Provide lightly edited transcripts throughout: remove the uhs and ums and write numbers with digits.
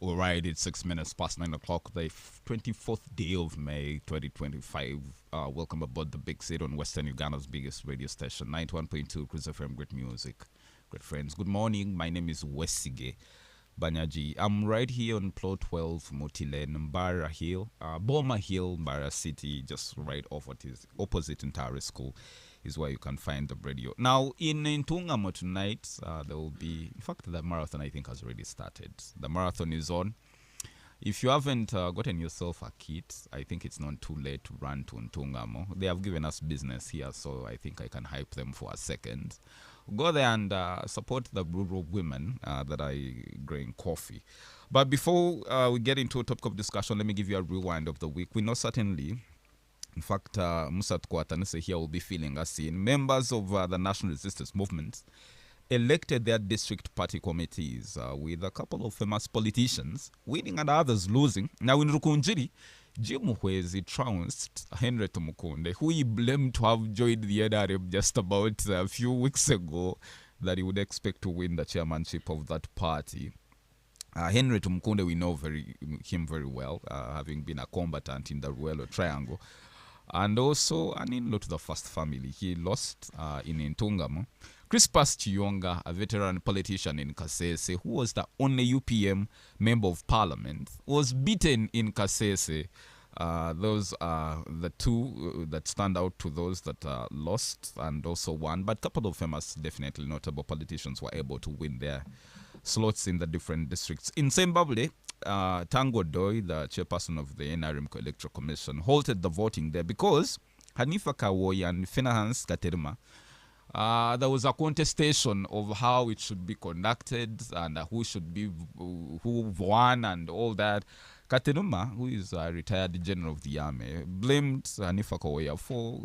All right, it's 6 minutes past 9 o'clock, the 24th day of May 2025. Welcome aboard the big city on Western Uganda's biggest radio station, 91.2 Cruise FM. Great music, great friends. Good morning. My name is Wesige Banyaji. I'm right here on plot 12, Motile, Mbara Hill, Boma Hill, Mbara City, just right off what is opposite Ntare School. Is where you can find the radio. Now, in Ntungamo tonight, there will be, in fact, the marathon I think has already started. The marathon is on. If you haven't gotten yourself a kit, I think it's not too late to run to Ntungamo. They have given us business here, so I think I can hype them for a second. Go there and support the rural women that are growing coffee. But before we get into a topic of discussion, let me give you a rewind of the week. We know certainly, in fact, Musat Kwatanese here will be feeling us in. Members of the National Resistance Movement elected their district party committees with a couple of famous politicians winning and others losing. Now in Rukunjiri, Jim Muhwezi trounced Henry Tumukunde, who he blamed to have joined the NRM just about a few weeks ago, that he would expect to win the chairmanship of that party. Henry Tumukunde, we know him very well, having been a combatant in the Ruelo Triangle. And also an in-law to the first family. He lost in Ntungamo. Crispus Chiyonga, a veteran politician in Kasese, who was the only UPM member of parliament, was beaten in Kasese. Those are the two that stand out to those that lost and also won. But a couple of famous, definitely notable politicians were able to win their slots in the different districts. In Zimbabwe, Tango Doi, the chairperson of the NRM Electoral Commission, halted the voting there because Hanifa Kawoyi and Finahans Katerima, there was a contestation of how it should be conducted and who won and all that. Katerima, who is a retired general of the army, blamed Hanifa Kawoyi for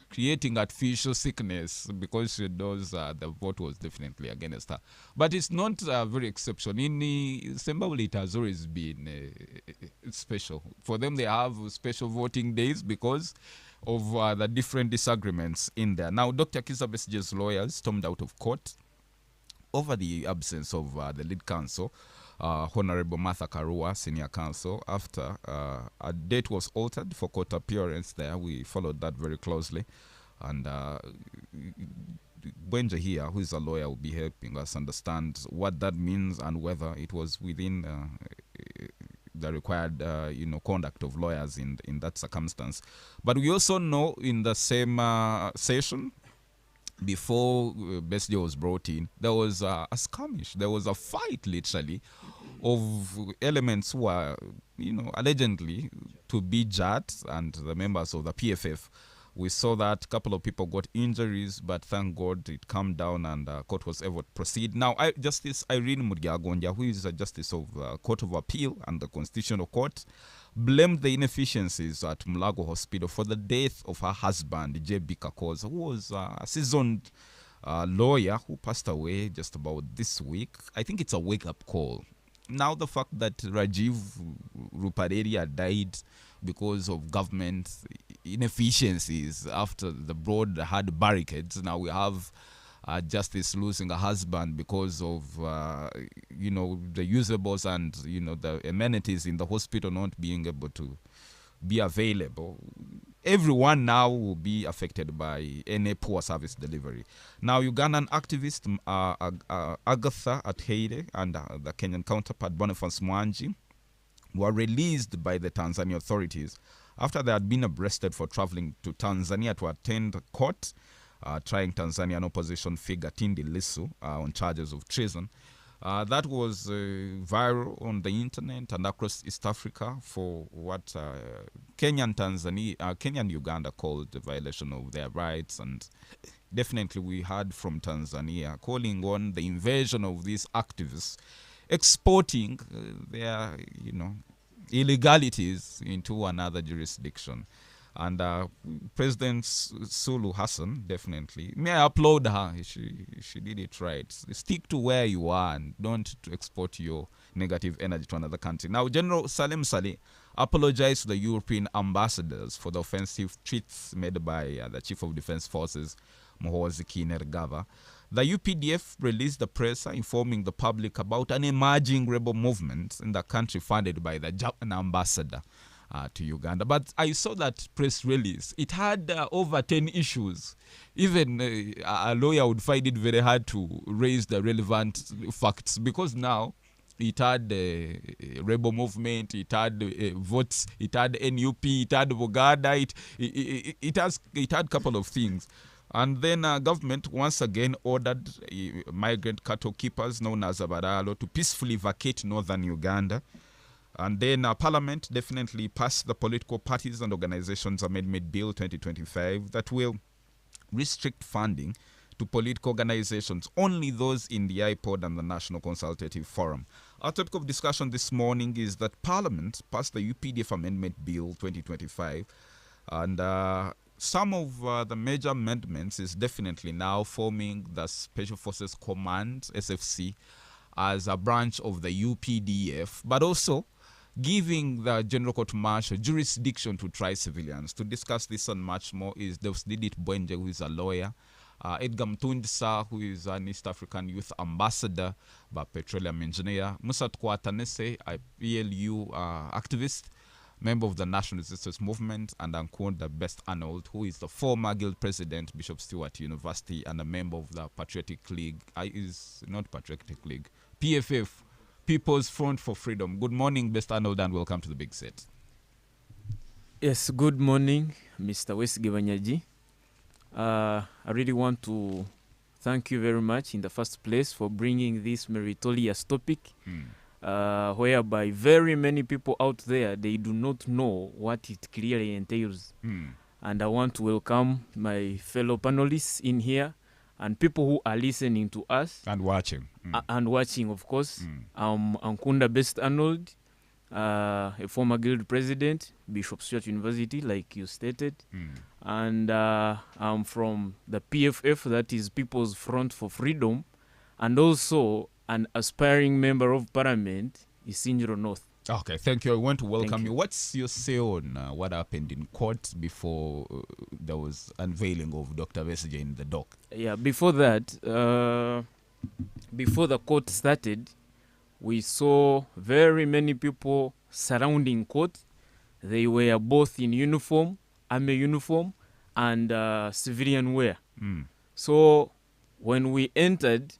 creating artificial sickness because she knows the vote was definitely against her. But it's not very exceptional. In Zimbabwe, it has always been special. For them, they have special voting days because of the different disagreements in there. Now, Dr. Kizza Besigye's lawyers stormed out of court over the absence of the lead counsel, Honorable Martha Karua, senior counsel, after a date was altered for court appearance there. We followed that very closely. And Benja here, who is a lawyer, will be helping us understand what that means and whether it was within the required conduct of lawyers in that circumstance. But we also know in the same session, before Besigye was brought in, there was a skirmish. There was a fight, literally, of elements who were, allegedly to be JAT and the members of the PFF. We saw that a couple of people got injuries, but thank God it calmed down and court was able to proceed. Now, Justice Irene Mudyagonja, who is a justice of the Court of Appeal and the Constitutional Court, blamed the inefficiencies at Mulago Hospital for the death of her husband, J.B. Kakoza, who was a seasoned lawyer who passed away just about this week. I think it's a wake-up call. Now, the fact that Rajiv Ruparelia died because of government inefficiencies after the broad had barricades. Now we have Justice losing a husband because of the usables and the amenities in the hospital not being able to be available. Everyone now will be affected by any poor service delivery. Now, Ugandan activist Agatha Atheire and the Kenyan counterpart Boniface Mwangi were released by the Tanzania authorities after they had been arrested for traveling to Tanzania to attend court, trying Tanzanian opposition figure Tindi Lissu on charges of treason. That was viral on the internet and across East Africa for what Kenyan Uganda called the violation of their rights. And definitely we heard from Tanzania calling on the invasion of these activists, exporting their, illegalities into another jurisdiction. And President Sulu Hassan, definitely, may I applaud her. She did it right. Stick to where you are and don't export your negative energy to another country. Now, General Salem Saleh apologized to the European ambassadors for the offensive tweets made by the Chief of Defense Forces, Muhoozi Kainerugaba. The UPDF released a presser informing the public about an emerging rebel movement in the country funded by the Japan ambassador to Uganda. But I saw that press release. It had over 10 issues. Even a lawyer would find it very hard to raise the relevant facts, because now it had a rebel movement, it had votes, it had NUP, it had Buganda, it had a couple of things. And then government once again ordered migrant cattle keepers known as Abaralo to peacefully vacate northern Uganda. And then Parliament definitely passed the Political Parties and Organizations Amendment Bill 2025 that will restrict funding to political organizations, only those in the IPOD and the National Consultative Forum. Our topic of discussion this morning is that Parliament passed the UPDF Amendment Bill 2025, and some of the major amendments is definitely now forming the Special Forces Command, SFC, as a branch of the UPDF, but also giving the General Court Martial jurisdiction to try civilians. To discuss this and much more is Didit Bwenje, who is a lawyer, Edgar Mtundisa, who is an East African Youth Ambassador, but petroleum engineer, Musa Kwatanese, a PLU activist, member of the National Resistance Movement, and Ankonda Best Arnold, who is the former guild president, Bishop Stewart University, and a member of the Patriotic League, PFF, People's Front for Freedom. Good morning, Best Arnold, and welcome to the Big Set. Yes, good morning, Mr. Westgivanyaji. I really want to thank you very much in the first place for bringing this meritorious topic, whereby very many people out there, they do not know what it clearly entails. And I want to welcome my fellow panelists in here and people who are listening to us. And watching. And watching, of course. Ankunda Best Arnold, a former guild president, Bishop Stewart University, like you stated. And I'm from the PFF, that is People's Front for Freedom, and also an aspiring member of parliament, Isinjiro North. Okay, thank you. I want to welcome you. What's your say on what happened in court before there was unveiling of Dr. Vesige in the dock? Yeah, before that, before the court started, we saw very many people surrounding court. They were both in uniform, army uniform, and civilian wear. So when we entered,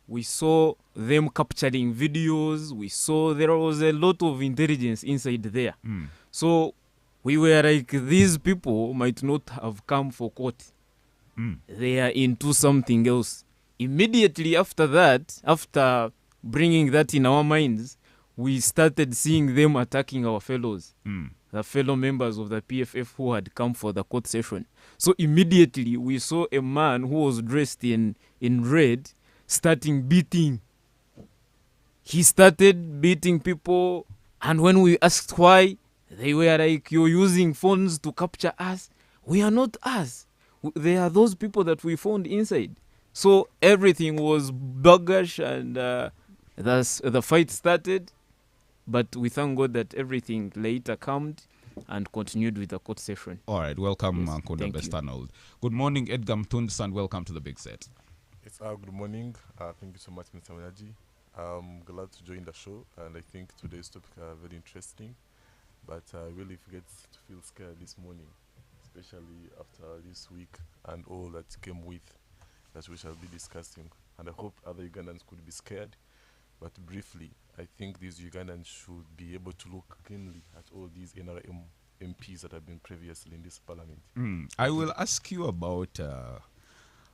we saw them capturing videos. We saw there was a lot of intelligence inside there. So we were like, these people might not have come for court. They are into something else. Immediately after that, after bringing that in our minds, we started seeing them attacking our fellows, the fellow members of the PFF who had come for the court session. So immediately we saw a man who was dressed in red starting beating. He started beating people, and when we asked why, they were like, you're using phones to capture us. We are not us. They are those people that we found inside. So everything was buggish, and the fight started. But we thank God that everything later calmed and continued with the court session. All right, welcome, Ankonda Best Arnold. Good morning, Edgar Mtundisa, and welcome to the Big Set. It's good morning. Thank you so much, Mr. Wanyaji. I'm glad to join the show, and I think today's topic are very interesting. But I really forget to feel scared this morning, especially after this week and all that came with that we shall be discussing. And I hope other Ugandans could be scared. But briefly, I think these Ugandans should be able to look keenly at all these NRM MPs that have been previously in this parliament. I will ask you about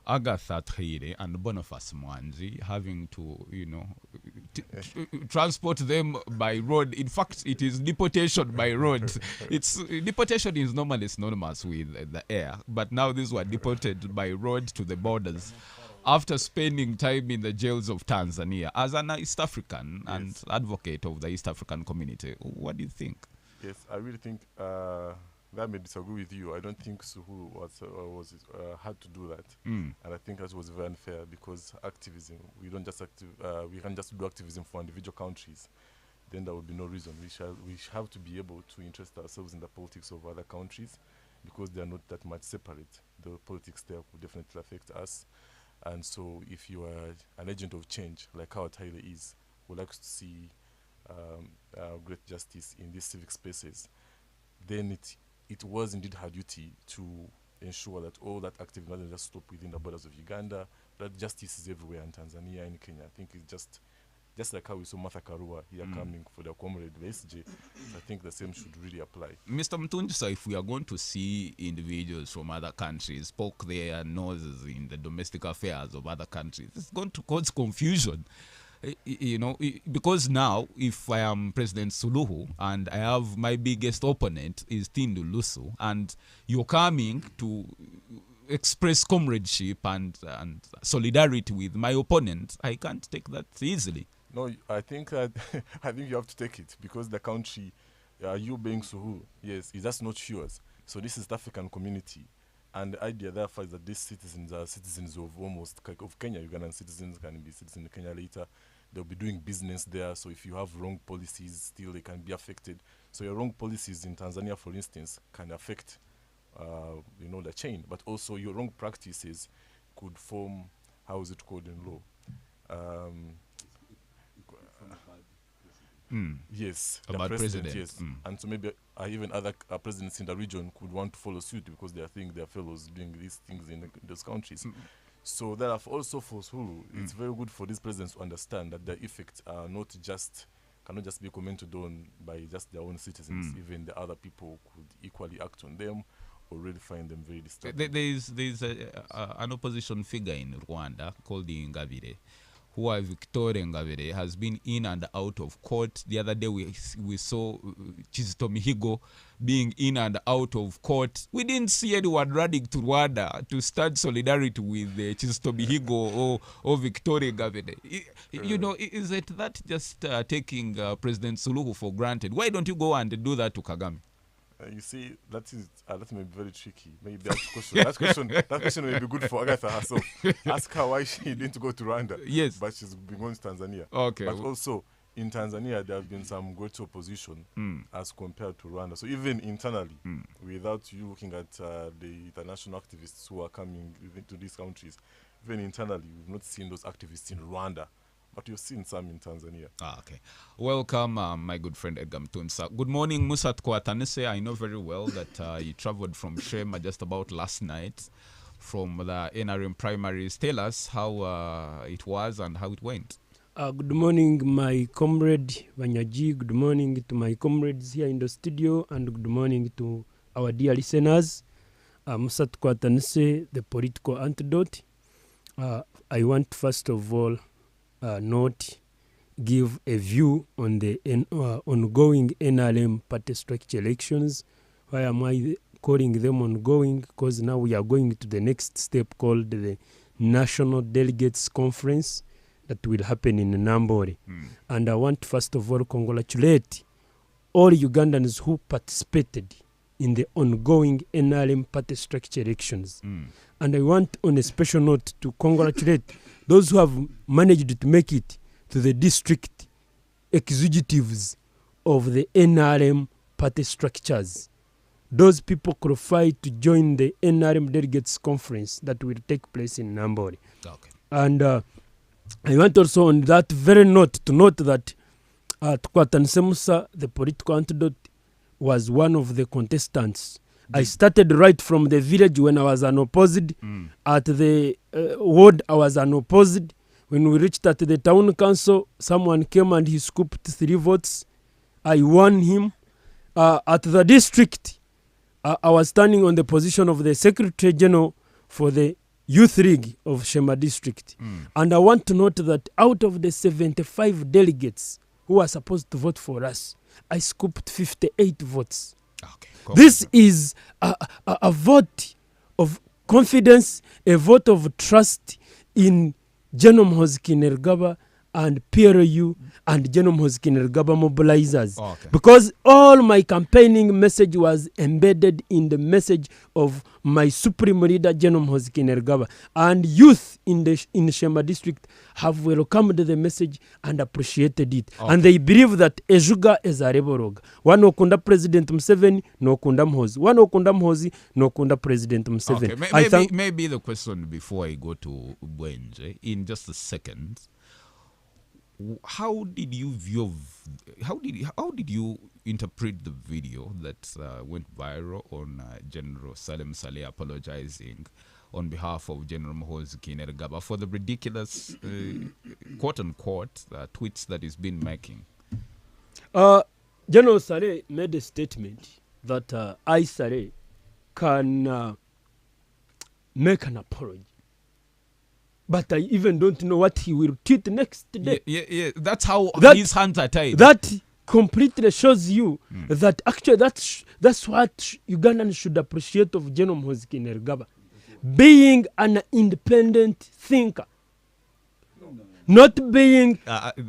Agatha Traire and Boniface Mwanzi having to, transport them by road. In fact, it is deportation by road. Deportation is normally synonymous with the air, but now these were deported by road to the borders after spending time in the jails of Tanzania. As an East African and advocate of the East African community, what do you think? Yes, I really think that may disagree with you. I don't think Suhuru had to do that, and I think that was very unfair because activism. We can't just do activism for individual countries. Then there would be no reason. We have to be able to interest ourselves in the politics of other countries because they are not that much separate. The politics there would definitely affect us. And so, if you are an agent of change, like how Tyler is, would like to see great justice in these civic spaces, then it was indeed her duty to ensure that all that activity doesn't just stop within the borders of Uganda, that justice is everywhere in Tanzania and Kenya. I think it's just like how we saw Martha Karua here coming for their comrade SJ. I think the same should really apply. Mr. Mtunjisa, if we are going to see individuals from other countries poke their noses in the domestic affairs of other countries, it's going to cause confusion. Because now, if I am President Suluhu and I have my biggest opponent is Tundu Lissu, and you're coming to express comradeship and solidarity with my opponent, I can't take that easily. No, I think I think you have to take it, because the country, you being Suluhu, yes, is just not yours. So this is the African community. And the idea, therefore, is that these citizens are citizens of almost of Kenya. Ugandan citizens can be citizens in Kenya later. They'll be doing business there. So if you have wrong policies, still they can be affected. So your wrong policies in Tanzania, for instance, can affect, the chain. But also your wrong practices could form, how is it called in law? Yes, the president. Yes, and so maybe even other presidents in the region could want to follow suit because they think their fellows doing these things in those countries. So therefore, also for Sulu, it's very good for these presidents to understand that their effects are cannot just be commented on by just their own citizens. Even the other people could equally act on them or really find them very disturbing. There's an opposition figure in Rwanda called Ingabire, who Victoria Ngabire has been in and out of court. The other day we saw Kizito Mihigo being in and out of court. We didn't see anyone running to Rwanda to start solidarity with Kizito Mihigo or Victoria Ngabire. Is it that just taking President Suluhu for granted? Why don't you go and do that to Kagame? You see, that may be very tricky. Maybe that question may be good for Agatha herself. Ask her why she didn't go to Rwanda. Yes, but she's been going to Tanzania. Okay, but also in Tanzania there have been some great opposition as compared to Rwanda. So even internally, without you looking at the international activists who are coming into these countries, even internally, we've not seen those activists in Rwanda. But you've seen some in Tanzania. Okay. Welcome, my good friend Edgar Mtunsa. Good morning, Musat Kwatanise. I know very well that you traveled from Shema just about last night from the NRM primaries. Tell us how it was and how it went. Good morning, my comrade Banyaji. Good morning to my comrades here in the studio, and good morning to our dear listeners. Musat Kwatanise, the political antidote. I want, first of all, not give a view on the ongoing NRM party structure elections. Why am I calling them ongoing? Because now we are going to the next step called the National Delegates Conference that will happen in Nambole. And I want, first of all, congratulate all Ugandans who participated in the ongoing NRM party structure elections. And I want, on a special note, to congratulate those who have managed to make it to the district executives of the NRM party structures. Those people qualified to join the NRM delegates conference that will take place in Nambole. Okay. And I want also, on that very note, to note that Tukwatan Musa, the political antidote, was one of the contestants. I started right from the village when I was unopposed. At the ward, I was unopposed. When we reached at the town council, someone came and he scooped 3 votes. I won him. At the district, I was standing on the position of the Secretary General for the Youth League of Shema District. And I want to note that out of the 75 delegates who are supposed to vote for us, I scooped 58 votes. Okay. This is a vote of confidence, a vote of trust in General Muhoozi Kainerugaba and PRU and Genome Hoskinergaba mobilizers. Okay. Because all my campaigning message was embedded in the message of my supreme leader, Genome Hoskinergaba. And youth in Shema district have welcomed the message and appreciated it. Okay. And they believe that Ejuga is a reboroga. One okunda President Museveni, no kunda Mhozi. One okunda Mhozi, no kunda President Museveni. Okay. Maybe the question before I go to Bwenje, in just a second, how did you interpret the video that went viral on General Salem Saleh apologizing on behalf of General Muhoozi Kainerugaba for the ridiculous quote-unquote tweets that he's been making? General Saleh made a statement that I, Saleh, can make an apology. But I even don't know what he will tweet next day. Yeah. That's how his hands are tied. That completely shows you that actually that's what Ugandans should appreciate of Genome Hoskinergaba. Being an independent thinker. Not being...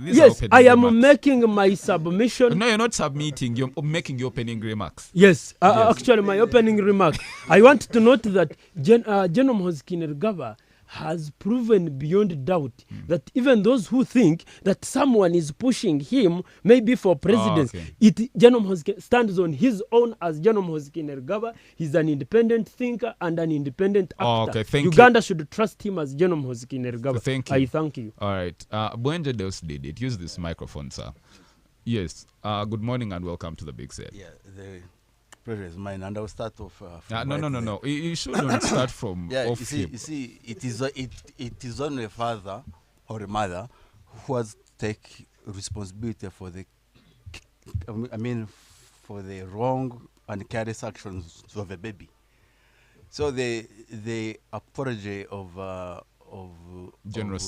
yes, I am remarks. Making my submission. No, you're not submitting. You're making your opening remarks. Yes, actually my opening remark. I want to note that Genome Hoskinergaba has proven beyond doubt that even those who think that someone is pushing him maybe for presidency, Genome Hoskinergaba stands on his own as Genome Hoskinergaba. He's an independent thinker and an independent actor. Uganda should trust him as Genome Hoskinergaba. Thank you. I thank you. All right. Bwenje Deus did it. Use this microphone, sir. Yes. Good morning and welcome to the Big Set. Yeah, the pleasure is mine, and I'll start off. No. You shouldn't start from off him. You see, it is only a father or a mother who has to take responsibility for for the wrong and careless actions of a baby. So the apology of General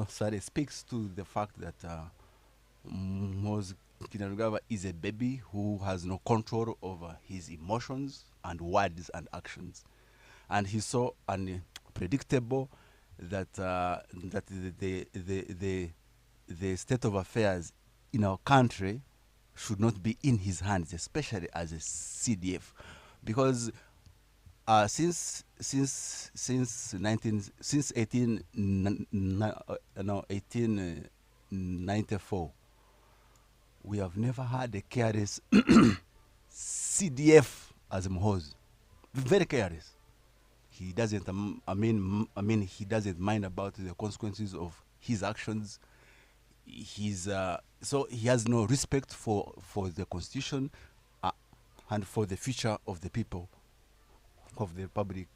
Saleh speaks to the fact that Muhoozi Kainerugaba is a baby who has no control over his emotions and words and actions, and he's so unpredictable that the state of affairs in our country should not be in his hands, especially as a CDF, because since 1894. We have never had a careless CDF as Muhoozi. Very careless. He doesn't. He doesn't mind about the consequences of his actions. So he has no respect for the constitution and for the future of the people of the Republic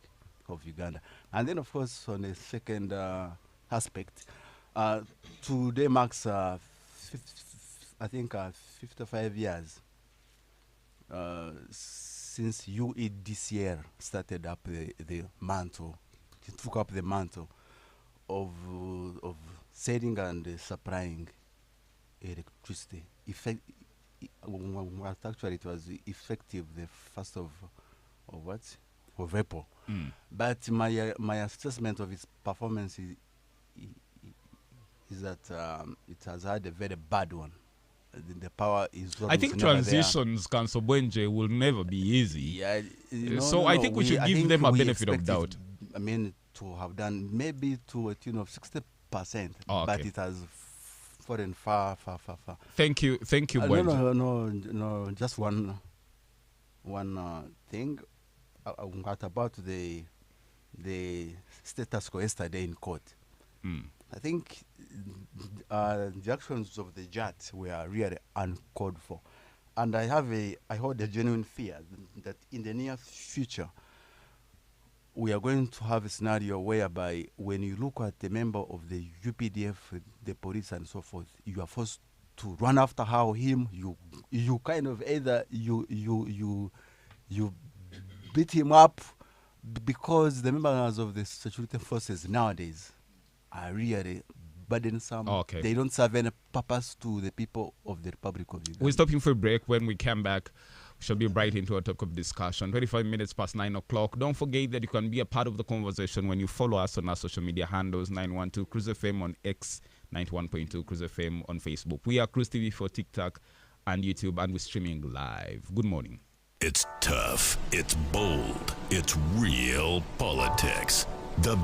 of Uganda. And then, of course, on the second aspect, today marks 55 years since UEDCR started up the mantle, took up the mantle of selling and supplying electricity. Actually, it was effective the 1st of April. But my assessment of its performance is that it has had a very bad one. The power is. I think transitions, Council Bwenje, will never be easy. Yeah. I think we should give them a benefit of doubt. To have done maybe to a tune of 60%, but it has fallen far. Thank you, Bwenje. No. Just one thing. What about the status quo yesterday in court? I think the actions of the judge were really uncalled for, and I hold a genuine fear that in the near future we are going to have a scenario whereby when you look at a member of the UPDF, the police and so forth, you are forced to run after him. You kind of either you beat him up, because the members of the security forces nowadays are really burdensome. They don't serve any purpose to the people of the Republic of Uganda. We're stopping for a break. When we come back, Shall be right into our topic of discussion. 25 minutes past 9 o'clock. Don't forget that you can be a part of the conversation when you follow us on our social media handles 912 Cruise FM on X, 91.2 Cruise FM on Facebook. We are Cruise TV for TikTok and YouTube, and we're streaming live. Good morning. It's tough, it's bold, it's real politics. The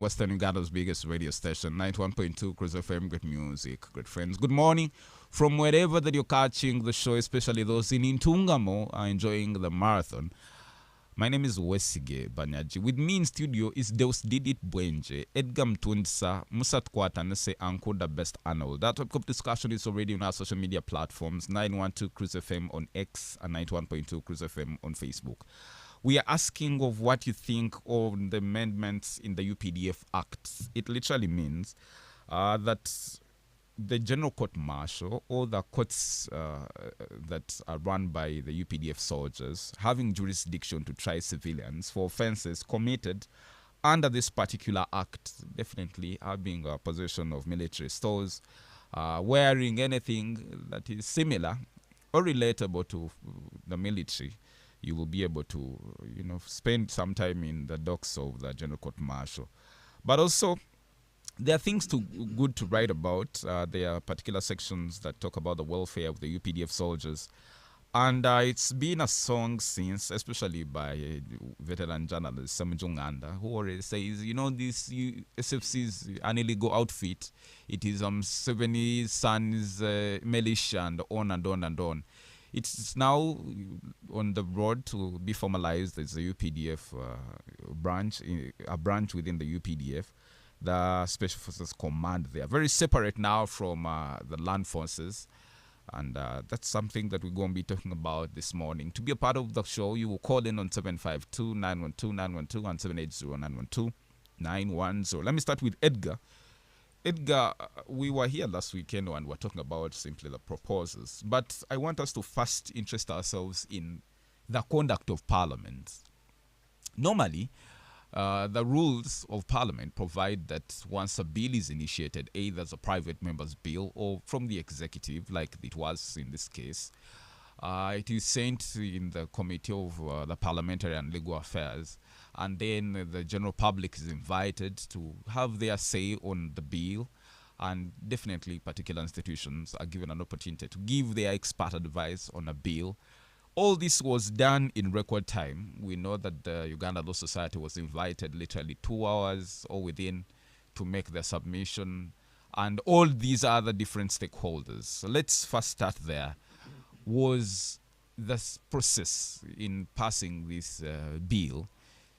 Western Uganda's biggest radio station, 91.2 Cruise FM, great music, great friends. Good morning from wherever that you're catching the show, especially those in Intungamo are enjoying the marathon. My name is Wesige Banyaji. With me in studio is Deus Didit Bwenje, Edgar Mtundisa, Musat Kwatanese, Anko the Best Arnold. That topic of discussion is already on our social media platforms, 912 Cruise FM on X and 91.2 Cruise FM on Facebook. We are asking of what you think of the amendments in the UPDF Act. It literally means that the General Court Martial or the courts that are run by the UPDF soldiers having jurisdiction to try civilians for offenses committed under this particular act, definitely having a possession of military stores, wearing anything that is similar or relatable to the military, you will be able to, spend some time in the docks of the General Court Martial. But also, there are things good to write about. There are particular sections that talk about the welfare of the UPDF soldiers. And it's been a song since, especially by veteran journalist Sam Junganda, who already says, this SFC's an illegal outfit. It is 70 Sons militia and on and on and on. It's now on the road to be formalized as a UPDF branch, a branch within the UPDF. The Special Forces Command, they are very separate now from the land forces. And that's something that we're going to be talking about this morning. To be a part of the show, you will call in on 752-912-912 and 780-912-910. Let me start with Edgar. Edgar, we were here last weekend and we're talking about simply the proposals. But I want us to first interest ourselves in the conduct of Parliament. Normally, the rules of Parliament provide that once a bill is initiated, either as a private member's bill or from the executive, like it was in this case, it is sent in the Committee of the Parliamentary and Legal Affairs, and then the general public is invited to have their say on the bill, and definitely particular institutions are given an opportunity to give their expert advice on a bill. All this was done in record time. We know that the Uganda Law Society was invited literally 2 hours or within to make their submission, and all these other different stakeholders. So let's first start there. was this process in passing this bill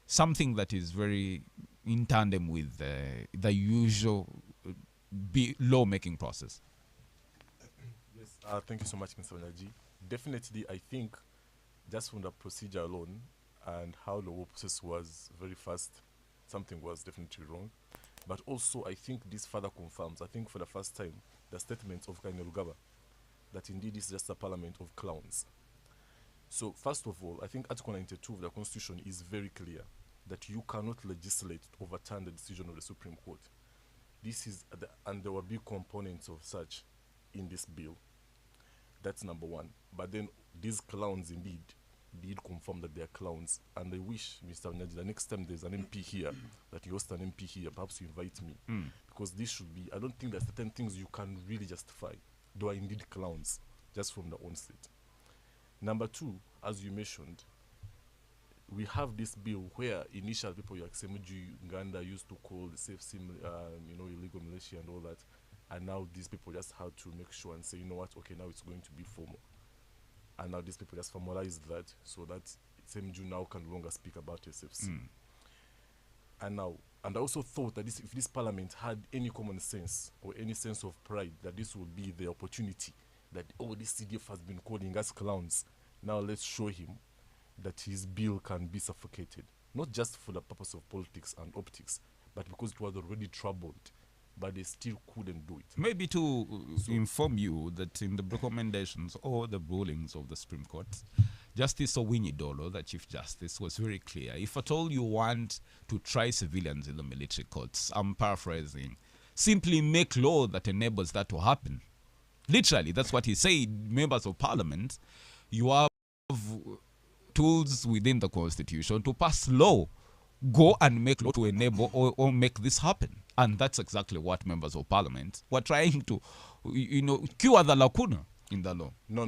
something that is very in tandem with the usual law-making process? Yes, thank you so much, Mr. Wanyaji. Definitely, I think just from the procedure alone and how the whole process was very fast, something was definitely wrong. But also, I think this further confirms, I think for the first time, the statement of Kainerugaba Rugaba that indeed is just a parliament of clowns. So, first of all, I think Article 92 of the Constitution is very clear that you cannot legislate to overturn the decision of the Supreme Court. This is, and there were big components of such in this bill. That's number one. But then these clowns indeed did confirm that they are clowns. And I wish, Mr. Wanyaji, the next time there's an MP here, that you host an MP here, perhaps you invite me. Because this should be, I don't think there's certain things you can really justify. They are indeed clowns, just from the onset. Number two, as you mentioned, we have this bill where initial people like Semuju Uganda used to call the safe sim, illegal militia and all that. And now these people just had to make sure and say, you know what, okay, now it's going to be formal. And now these people just formalized that so that Semuju now can no longer speak about SFC. And now, and I also thought that if this parliament had any common sense or any sense of pride, that this would be the opportunity that, oh, this CDF has been calling us clowns. Now let's show him that his bill can be suffocated. Not just for the purpose of politics and optics, but because it was already troubled. But they still couldn't do it. Maybe to inform you that in the recommendations or the rulings of the Supreme Court, Justice Owinyi Dolo, the Chief Justice, was very clear. If at all you want to try civilians in the military courts, I'm paraphrasing, simply make law that enables that to happen. Literally, that's what he said. Members of Parliament, you have tools within the Constitution to pass law. Go and make law to enable or make this happen. And that's exactly what members of Parliament were trying to, cure the lacuna in the law. No.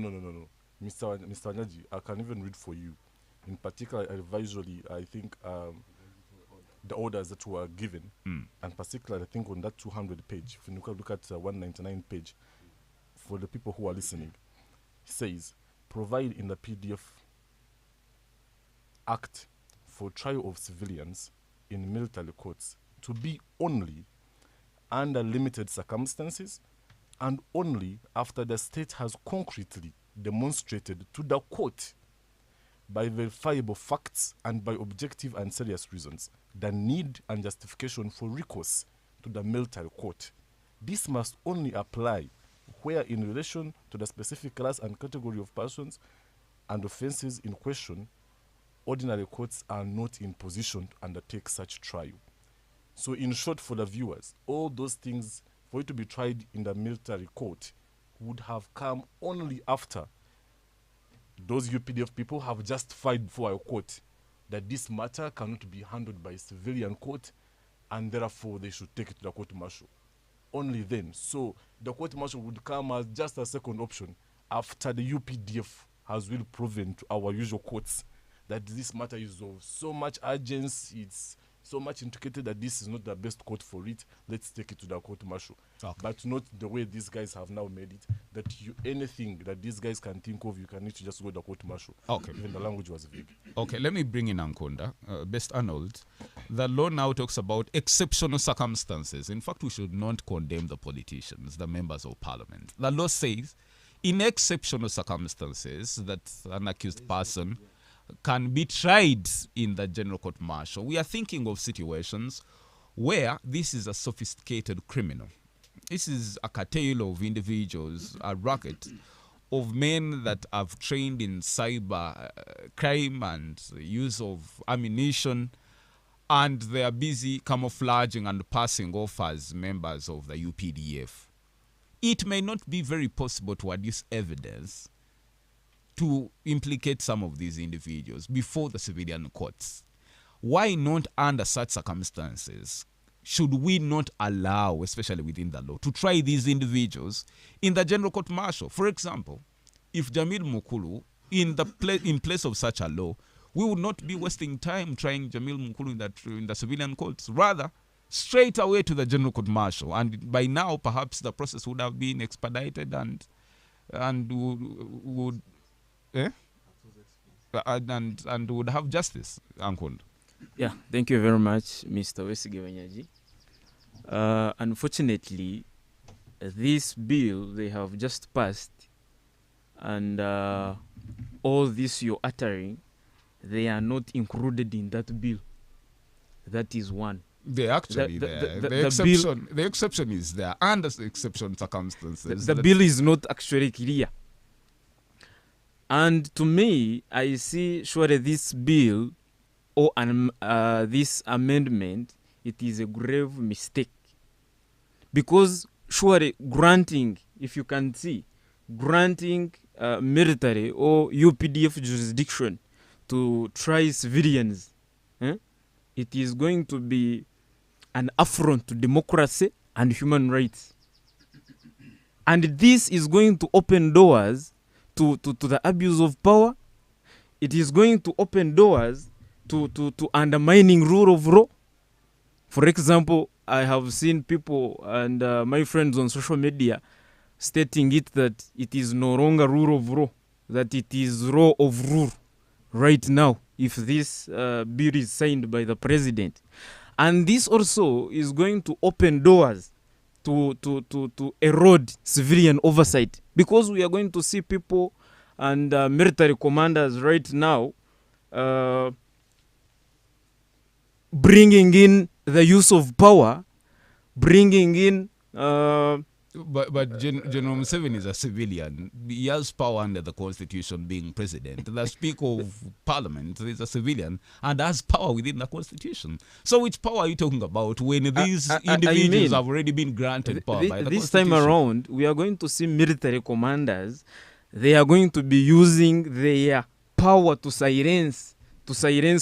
Mr. Wanyaji, I can even read for you. In particular, advisory, I think the orders that were given, and particularly, I think on that 200 page, if you look at 199 page, for the people who are listening, it says, provide in the PDF Act for trial of civilians in military courts to be only under limited circumstances and only after the state has concretely demonstrated to the court by verifiable facts and by objective and serious reasons the need and justification for recourse to the military court. This must only apply where in relation to the specific class and category of persons and offences in question, ordinary courts are not in position to undertake such trial. So in short, for the viewers, all those things for it to be tried in the military court would have come only after those UPDF people have justified before a court that this matter cannot be handled by a civilian court and therefore they should take it to the court martial. Only then. So the court martial would come as just a second option after the UPDF has really proven to our usual courts that this matter is of so much urgency, it's so much intricated that this is not the best court for it. Let's take it to the court martial. Okay. But not the way these guys have now made it, that anything that these guys can think of, you can need to just go to the court martial. Okay. Even the language was vague. Okay, let me bring in Ankonda, Best Arnold. The law now talks about exceptional circumstances. In fact, we should not condemn the politicians, the members of parliament. The law says, in exceptional circumstances, that an accused person can be tried in the general court martial. We are thinking of situations where this is a sophisticated criminal. This is a cartel of individuals, a racket of men that have trained in cyber crime and use of ammunition, and they are busy camouflaging and passing off as members of the UPDF. It may not be very possible to adduce evidence to implicate some of these individuals before the civilian courts. Why not, under such circumstances, should we not allow, especially within the law, to try these individuals in the general court martial? For example, if Jamil Mukulu, in place of such a law, we would not be wasting time trying Jamil Mukulu in the civilian courts. Rather, straight away to the general court martial. And by now, perhaps the process would have been expedited and would Eh? And would have justice, Uncle. Yeah, thank you very much, Mr. Wesige Wanyaji. Unfortunately, this bill they have just passed, and all this you're uttering, they are not included in that bill. That is one. They actually The- there. the- The, the exception. The exception is there under the exception circumstances. The bill is not actually clear. And to me, I see surely this bill or this amendment, it is a grave mistake. Because surely granting, if you can see, granting military or UPDF jurisdiction to try civilians, it is going to be an affront to democracy and human rights. And this is going to open doors to the abuse of power. It is going to open doors to undermining rule of law. For example, I have seen people and my friends on social media stating it that it is no longer rule of law, that it is law of rule right now if this bill is signed by the president. And this also is going to open doors to erode civilian oversight, because we are going to see people and military commanders right now bringing in the use of power, bringing in But General Museveni is a civilian. He has power under the constitution, being president. The Speaker of Parliament is a civilian and has power within the constitution. So which power are you talking about when these individuals have already been granted power by the this constitution? time around, we are going to see military commanders. They are going to be using their power to silence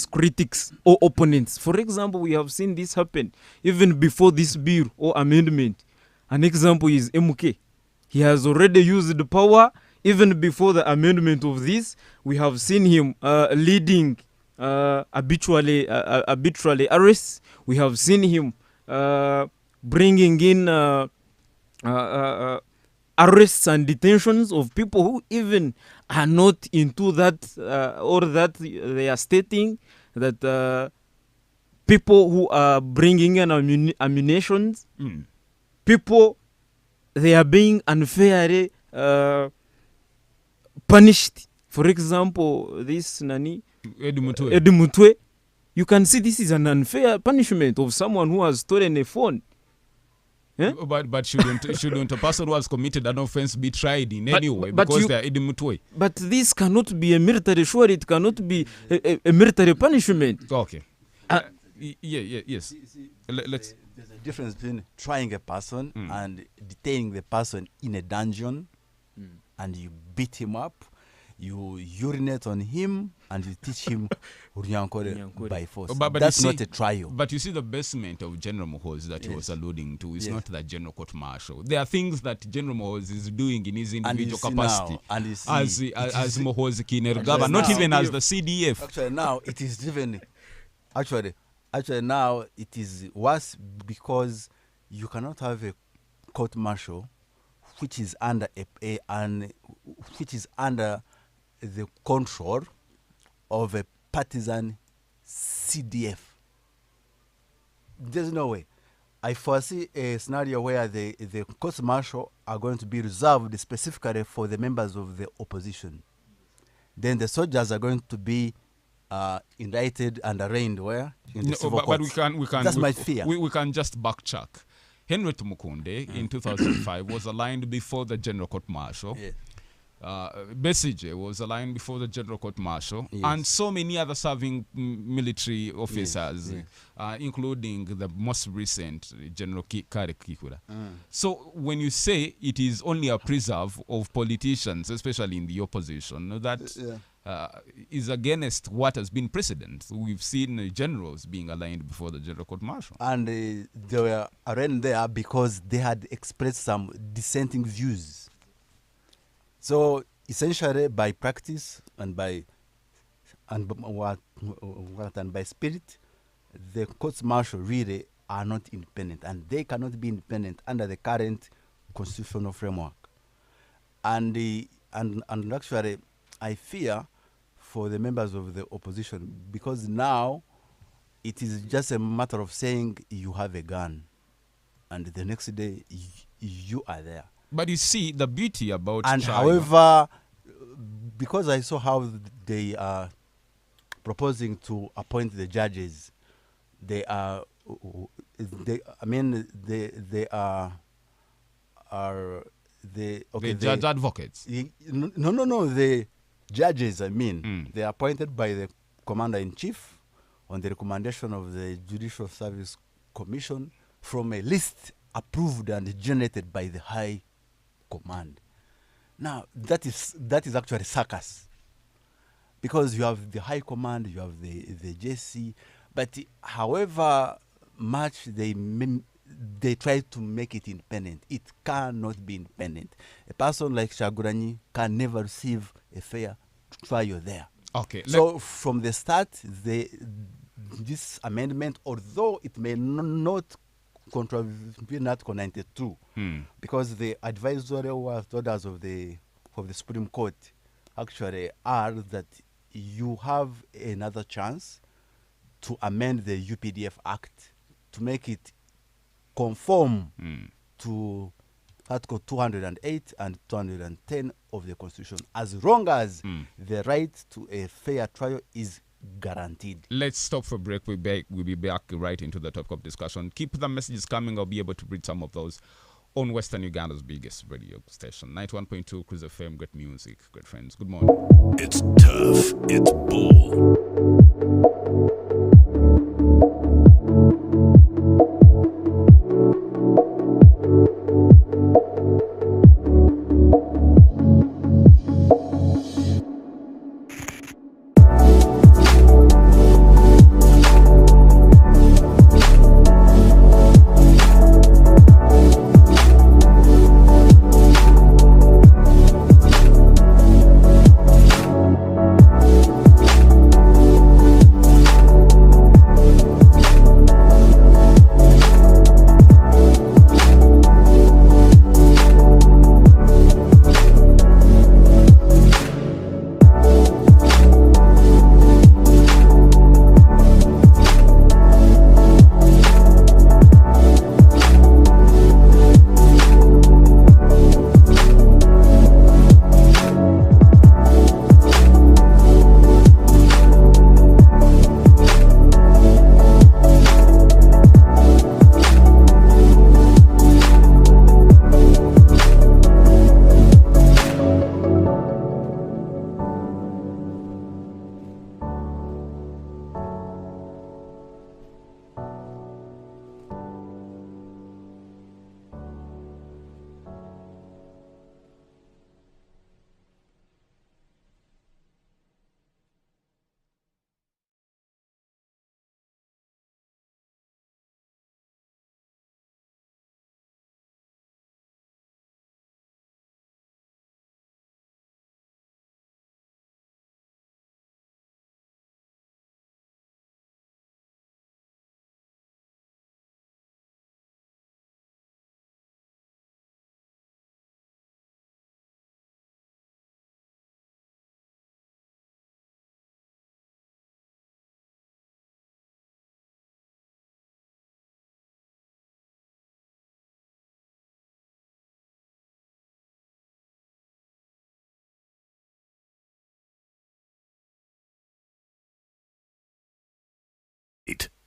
critics or opponents. For example, we have seen this happen even before this bill or amendment. An example is MK. He has already used the power even before the amendment of this. We have seen him leading arbitrarily arrests. We have seen him bringing in arrests and detentions of people who even are not into that, or that they are stating that people who are bringing in ammunitions, people, they are being unfairly punished. For example, this Nani Eddie Mutwe. Eddie Mutwe, you can see this is an unfair punishment of someone who has stolen a phone. But shouldn't a person who has committed an offense be tried in any way because they are Eddie Mutwe? But this cannot be a military, sure, it cannot be a military punishment. Okay. Yes. Let's. There's a difference between trying a person and detaining the person in a dungeon, and you beat him up, you urinate on him, and you teach him Runyankore by force. But that's you see, not a trial. But you see, the basement of General Mohoz that he was alluding to is not the general court martial. There are things that General Mohoz is doing in his individual capacity as Mohoz Kinerugaba, not even as the CDF. Actually, now it is driven. Actually, now it is worse because you cannot have a court martial which is under which is under the control of a partisan CDF. There's no way. I foresee a scenario where the court martial are going to be reserved specifically for the members of the opposition. Then the soldiers are going to be indicted and arraigned where? In the civil but courts. we can. That's my fear. We can just backtrack. Henry Tumukunde in 2005 was aligned before the General Court Martial. Yeah. Besige was aligned before the General Court Martial, Yes. and so many other serving military officers, Yes. Including the most recent General Kare Kikula. So when you say it is only a preserve of politicians, especially in the opposition, that is against what has been precedent. We've seen generals being aligned before the General Court Martial. And they were arraigned there because they had expressed some dissenting views. So essentially, by practice and by spirit, the courts martial really are not independent, and they cannot be independent under the current constitutional framework. And actually, I fear for the members of the opposition, because now it is just a matter of saying you have a gun, and the next day you are there. But you see, the beauty about And China, however, because I saw how they are proposing to appoint the judges, they are, I mean, they are the okay. the judge advocates. No. The judges, I mean, they are appointed by the commander in chief on the recommendation of the Judicial Service Commission from a list approved and generated by the High Command. Now that is actually circus, because you have the High Command, you have the JC, but however much they try to make it independent, it cannot be independent. A person like Shaguranyi can never receive a fair trial there. Okay. So from the start, this amendment, although it may not contravene Article 92, because the advisory orders of the Supreme Court actually are that you have another chance to amend the UPDF Act to make it conform to Article 208 and 210 of the Constitution, as long as the right to a fair trial is guaranteed. Let's stop for a break. We'll be back right into the topic of discussion. Keep the messages coming. I'll be able to read some of those on Western Uganda's biggest radio station, 91.2 Cruise FM. Great music, great friends. Good morning. It's tough. It's bold.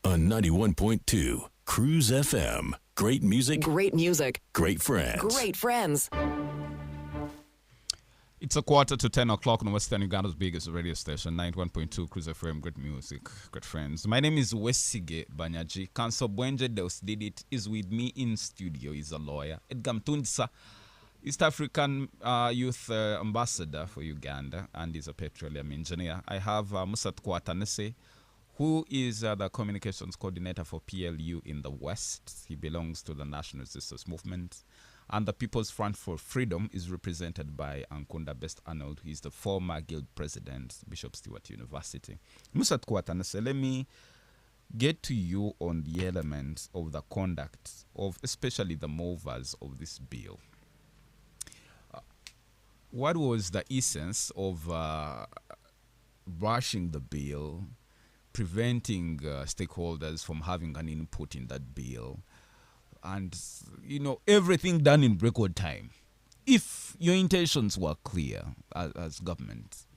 On 91.2 Cruise FM. Great music. Great music. Great friends. Great friends. It's a quarter to 10 o'clock on Western Uganda's biggest radio station, 91.2 Cruise FM. Great music, great friends. My name is Wesige Banyaji. Council Bwenje Deus did it is with me in studio. He's a lawyer. Edgar Mtundisa, East African Youth Ambassador for Uganda, and he's a petroleum engineer. I have Musat Kwatanese, who is the communications coordinator for PLU in the West. He belongs to the National Resistance Movement. And the People's Front for Freedom is represented by Ankunda Best Arnold, who is the former guild president, Bishop Stewart University. Musat Kwatanese, let me get to you on the elements of the conduct of especially the movers of this bill. what was the essence of rushing the bill, preventing stakeholders from having an input in that bill, and everything done in record time? If your intentions were clear as government,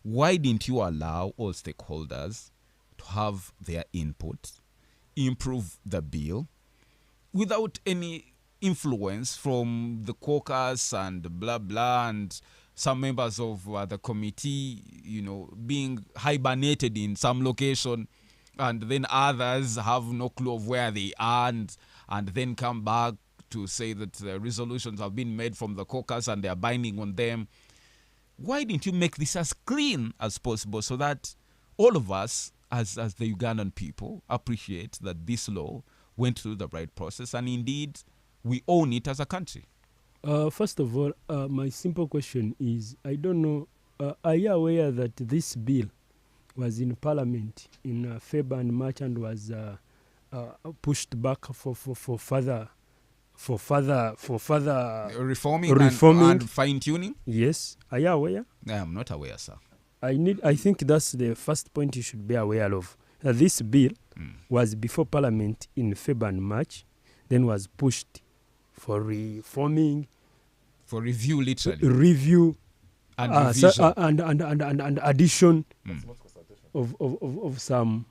why didn't you allow all stakeholders to have their input, improve the bill, without any influence from the caucus and blah blah, and some members of the committee, being hibernated in some location, and then others have no clue of where they are, and then come back to say that the resolutions have been made from the caucus and they are binding on them? Why didn't you make this as clean as possible so that all of us, as the Ugandan people, appreciate that this law went through the right process and indeed we own it as a country? First of all, my simple question is, I don't know, are you aware that this bill was in Parliament in February and March and was pushed back for further Reforming and fine-tuning? Yes. Are you aware? I am not aware, sir. I think that's the first point you should be aware of. This bill was before Parliament in February and March, then was pushed for reforming, for review, literally. Review and revision. And addition of some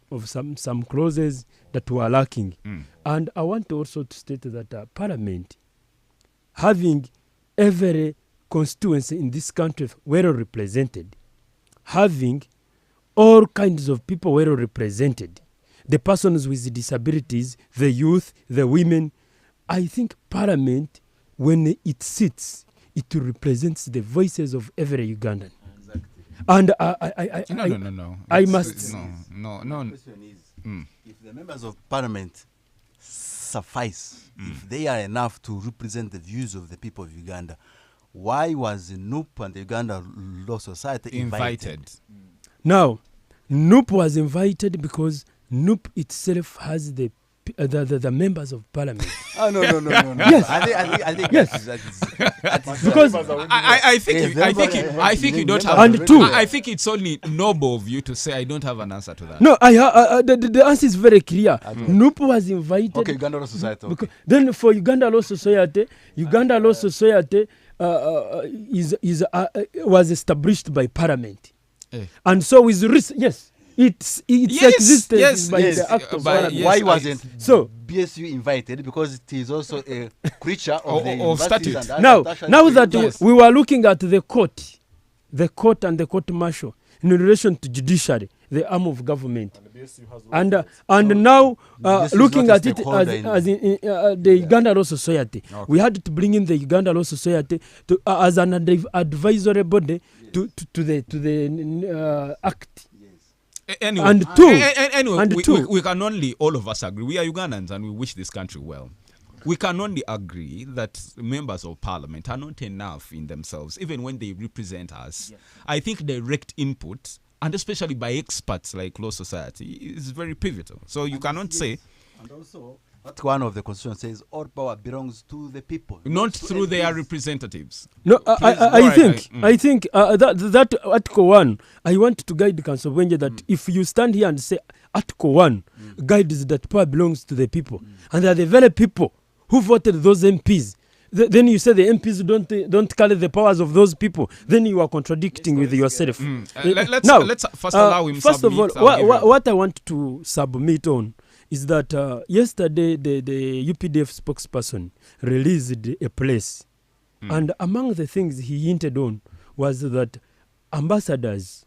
clauses that were lacking. And I want also to state that Parliament, having every constituency in this country well represented, having all kinds of people well represented, the persons with disabilities, the youth, the women, I think Parliament, when it sits, it represents the voices of every Ugandan. Exactly. And No. I must. No. The question is, if the members of Parliament suffice, if they are enough to represent the views of the people of Uganda, why was NUP and the Uganda Law Society invited? Now, NUP was invited because NUP itself has the members of Parliament. No. Yes. I think Yes. because I think you don't have. And two, I think it's only noble of you to say I don't have an answer to that. No, the answer is very clear. NUP was invited. Okay, Uganda Law Society. Okay. Then for Uganda Law Society, was established by Parliament, and so with yes. It's existed by the act of Parliament. Why wasn't so BSU invited? Because it is also a creature of the statute. Now that we were looking at the court and the court martial in relation to judiciary, the arm of government, and now looking at it as in the Uganda Law Society, we had to bring in the Uganda Law Society to as an advisory body to the act. Anyway, and we can only, all of us agree, we are Ugandans and we wish this country well. We can only agree that members of Parliament are not enough in themselves, even when they represent us. I think direct input, and especially by experts like Law Society, is very pivotal. So you cannot say... And also, one of the constitution says all power belongs to the people, not through their representatives. No, I think that Article 1, I want to guide Council Wenje that if you stand here and say Article 1 guides that power belongs to the people, and they are the very people who voted those MPs, then you say the MPs don't carry the powers of those people, then you are contradicting with yourself. Let's first allow him first of all, what I want to submit on is that yesterday the UPDF spokesperson released a place, and among the things he hinted on was that ambassadors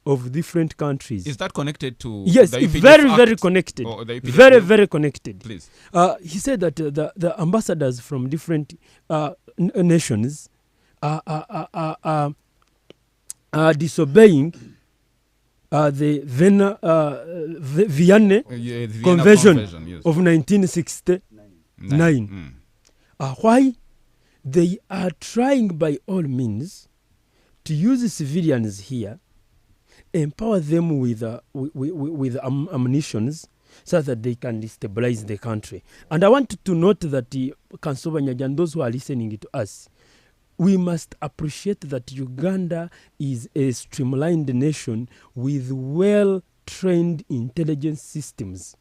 of different countries. Is that connected to? Yes, the UPDF very connected. Very connected. Please. He said that the ambassadors from different nations are disobeying the Vienna Convention yes. of 1969. Why they are trying by all means to use civilians here, empower them with ammunitions so that they can destabilize the country. And I want to note that Kansoba Nyaja and those who are listening to us, we must appreciate that Uganda is a streamlined nation with well-trained intelligence systems.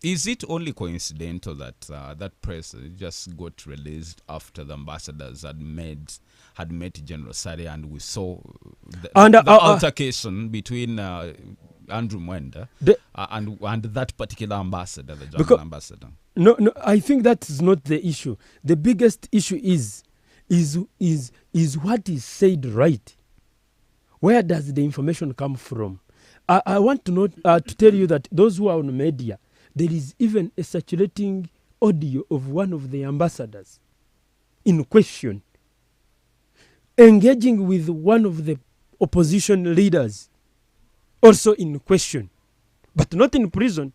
Is it only coincidental that that press just got released after the ambassadors had met General Sari, and we saw the altercation between Andrew Mwenda and that particular ambassador, the German ambassador? No, I think that is not the issue. The biggest issue is what is said right. Where does the information come from? I want to tell you that those who are on media, there is even a circulating audio of one of the ambassadors in question engaging with one of the opposition leaders, also in question, but not in prison,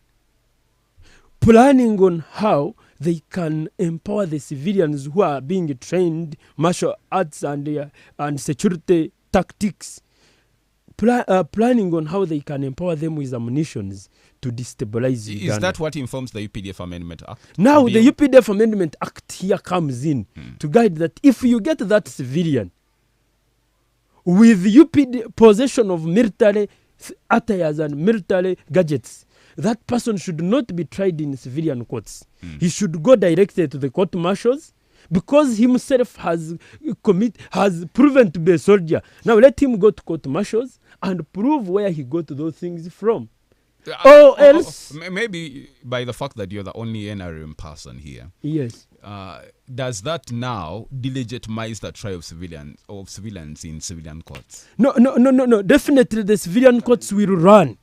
planning on how they can empower the civilians who are being trained martial arts and security tactics, planning on how they can empower them with ammunitions to destabilize Uganda. Is that what informs the UPDF Amendment Act? Now the UPDF Amendment Act here comes in to guide that if you get that civilian with possession of military attires and military gadgets, that person should not be tried in civilian courts. He should go directly to the court martials, because himself has proven to be a soldier. Now let him go to court martials and prove where he got those things from. Or else, maybe by the fact that you're the only NRM person here. Yes. Does that now delegitimize the trial of civilians in civilian courts? No. Definitely the civilian courts will run.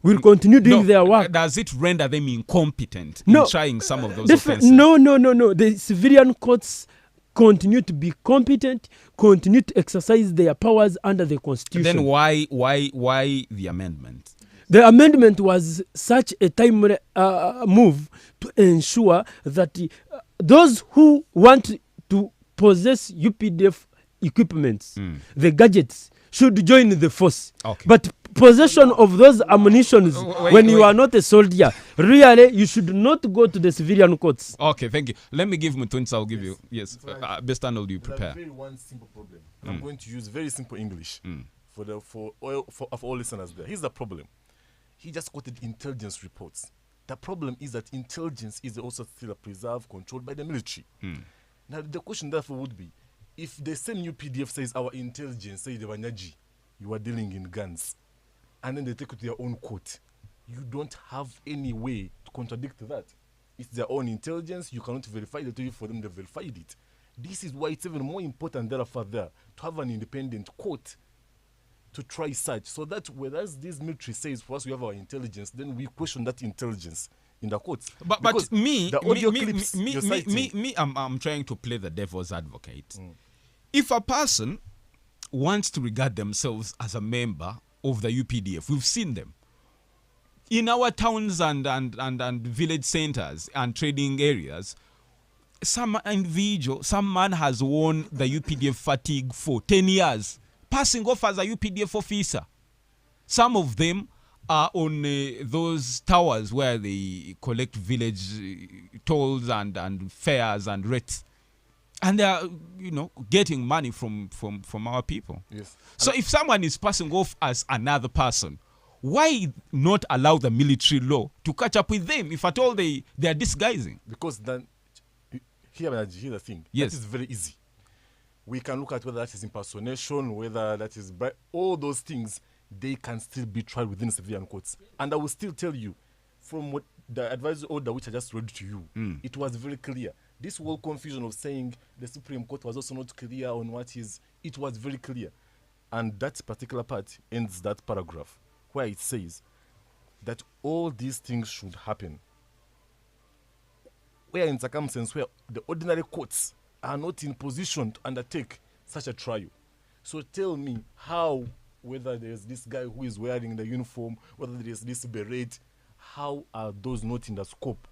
Will continue doing their work. Does it render them incompetent in trying some of those offenses? No. The civilian courts continue to be competent, continue to exercise their powers under the Constitution. Then why the amendment? The amendment was such a timely move to ensure that those who want to possess UPDF equipments, the gadgets, should join the force. Okay. But possession of those ammunitions when you are not a soldier, really, you should not go to the civilian courts. Okay, thank you. Let me give Mutunsa, I'll give you. Yes, best Arnold, you prepare. There's one simple problem. I'm going to use very simple English for all listeners there. Here's the problem. He just quoted intelligence reports. The problem is that intelligence is also still preserved, controlled by the military. Now, the question therefore would be, if the same UPDF says our intelligence, say the Wanyaji, you are dealing in guns, and then they take it to their own court, you don't have any way to contradict that. It's their own intelligence. You cannot verify it for them. They verified it. This is why it's even more important, therefore, there to have an independent court to try such, so that whereas this military says for us we have our intelligence, then we question that intelligence in the courts. But I'm trying to play the devil's advocate. If a person wants to regard themselves as a member of the UPDF, we've seen them in our towns and village centers and trading areas. Some individual, some man has worn the UPDF fatigue for 10 years, passing off as a UPDF officer. Some of them are on those towers where they collect village tolls and fares and rates. And they are, getting money from our people. Yes. So if someone is passing off as another person, why not allow the military law to catch up with them if at all they are disguising? Because then, here's the thing. Yes. That is very easy. We can look at whether that is impersonation, whether that is all those things. They can still be tried within civilian courts. And I will still tell you, from what the advisory order which I just read to you, it was very clear. This whole confusion of saying the Supreme Court was also not clear on what is, it was very clear. And that particular part ends that paragraph where it says that all these things should happen where in circumstances where the ordinary courts are not in position to undertake such a trial. So tell me how, whether there's this guy who is wearing the uniform, whether there's this beret, how are those not in the scope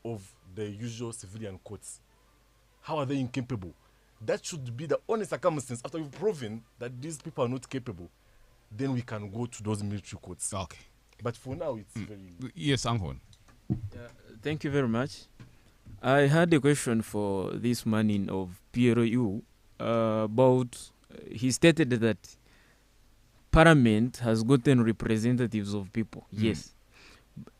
of the usual civilian courts? How are they incapable? That should be the only circumstance. After we've proven that these people are not capable, then we can go to those military courts. Okay. But for now, it's very... Yes, Anghon. Thank you very much. I had a question for this man of PRU. about he stated that Parliament has gotten representatives of people. Yes,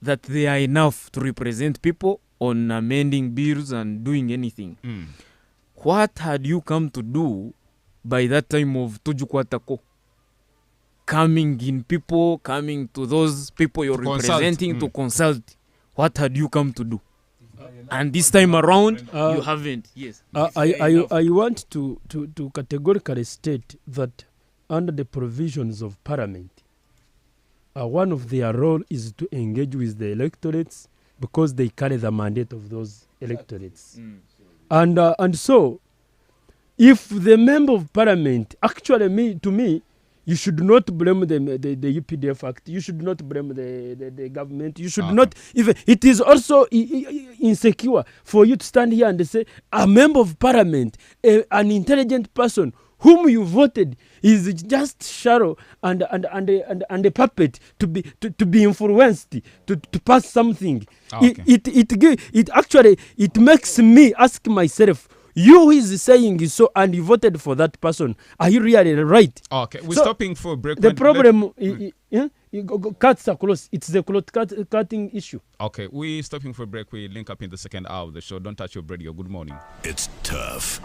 that they are enough to represent people on amending bills and doing anything. What had you come to do by that time of Tujukwatako? Coming to those people you're representing to consult. What had you come to do? And this time around, you haven't. Yes. I want to categorically state that under the provisions of Parliament, one of their role is to engage with the electorates because they carry the mandate of those electorates. And so, if the member of Parliament, actually to me, you should not blame the UPDF Act. You should not blame the government. You should not even. It is also insecure for you to stand here and say a member of Parliament, an intelligent person whom you voted, is just shallow and a puppet to be influenced to pass something. It actually makes me ask myself, you who is saying so and you voted for that person, are you really right? Okay, we're stopping for a break. The problem cuts across. It's the cutting issue. Okay, we're stopping for a break. We link up in the second hour of the show. Don't touch your radio. Good morning. It's tough.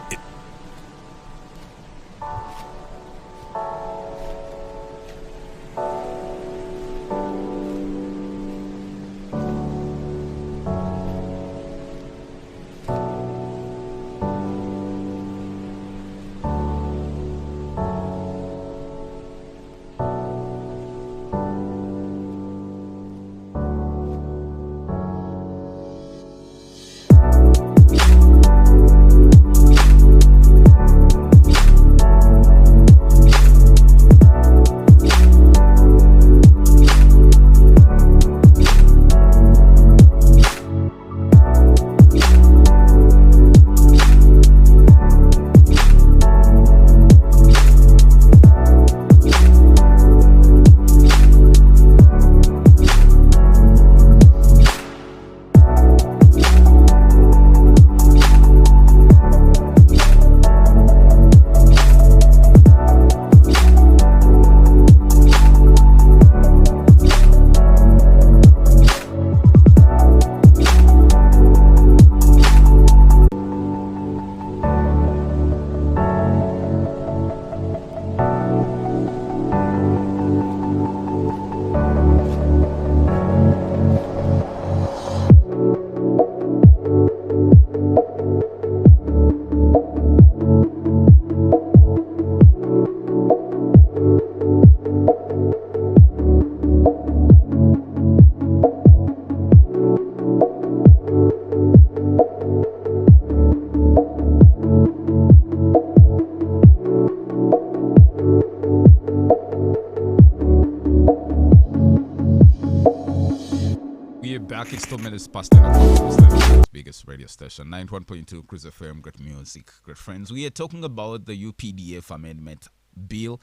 back. It's 2 minutes past 10 o'clock. The biggest radio station, 91.2 Cruise FM. Great music, great friends. We are talking about the UPDF Amendment Bill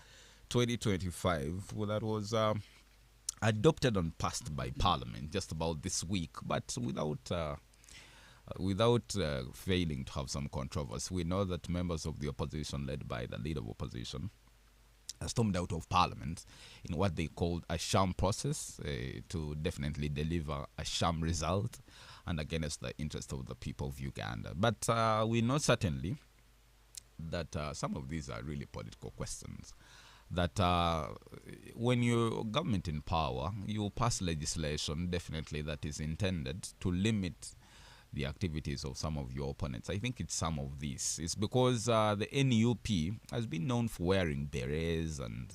2025 that was adopted and passed by Parliament just about this week, but without failing to have some controversy. We know that members of the opposition, led by the leader of opposition, stormed out of Parliament in what they called a sham process to definitely deliver a sham result and against the interest of the people of Uganda. But we know certainly that some of these are really political questions. That when you're government in power, you pass legislation definitely that is intended to limit the activities of some of your opponents. I think it's some of these. It's because the NUP has been known for wearing berets and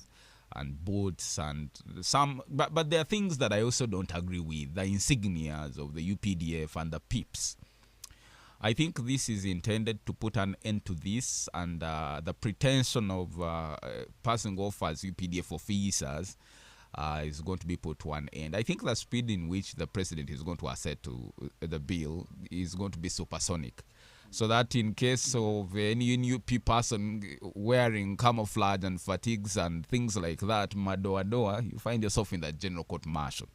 boots and some, but there are things that I also don't agree with. The insignias of the UPDF and the pips. I think this is intended to put an end to this, and the pretension of passing off as UPDF officers is going to be put to an end. I think the speed in which the president is going to assert to the bill is going to be supersonic, so that in case of any NUP person wearing camouflage and fatigues and things like that, madoa, you find yourself in the general court martial.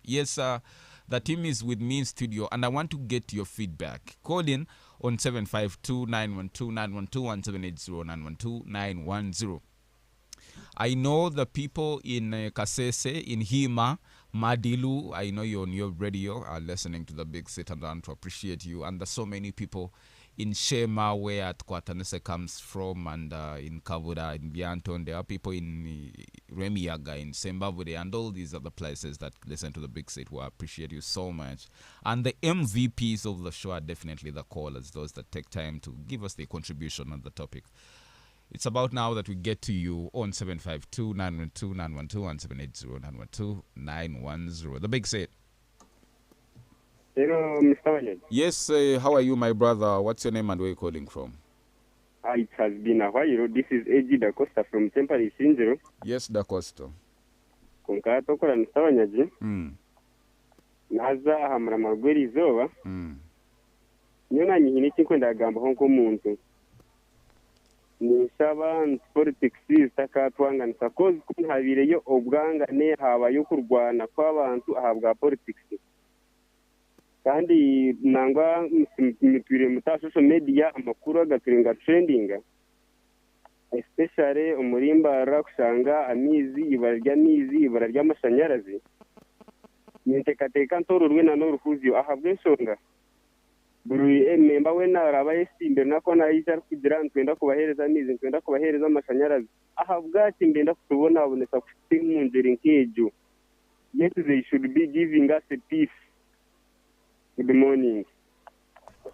Yes, the team is with me in studio, and I want to get your feedback. Call in on 752-912-912-1780912-910. I know the people in Kasese, in Hima, Madilu, I know you're on your radio are listening to the big city and I want to appreciate you. And there's so many people in Shema, where Kwatanese comes from, and in Kavuda, in Bianton. There are people in Remiaga, in Zimbabwe, and all these other places that listen to the big city who appreciate you so much. And the MVPs of the show are definitely the callers, those that take time to give us their contribution on the topic. It's about now that we get to you on 752-912-912-1780912-910. The big set. Hello, Mr. Wanyad. Yes, how are you, my brother? What's your name and where are you calling from? It has been a while. This is A.G. Da Costa from Temple Sinjiro. Yes, Da Costa. Kunkara tokora Mr. Wanyad. Naza hamra magweri izoba. Nyona nyihini chikwenda gamba honko muntu. Nisaba politics takatwanga nsakoze kunhabireyo obwangane habayo kurwana kw'abantu ahabwa politics. Kandi nangwa mipire muta social media amakuru agaturinga trending, especially umurimba rakushanga amizi ibarya mizi ibarya amashanyarazi nintekateka ntororwe na n'uruhuzyo ahabwe nsonga buri memba we naraba yesimbe nako nayija kugira ntwenda kubahereza mizi ntwenda kubahereza amashanyarazi ahabwa kimbenda kutubona aboneka kufite mu ngeri nkejo. Yes, they should be giving us a peace. Good morning.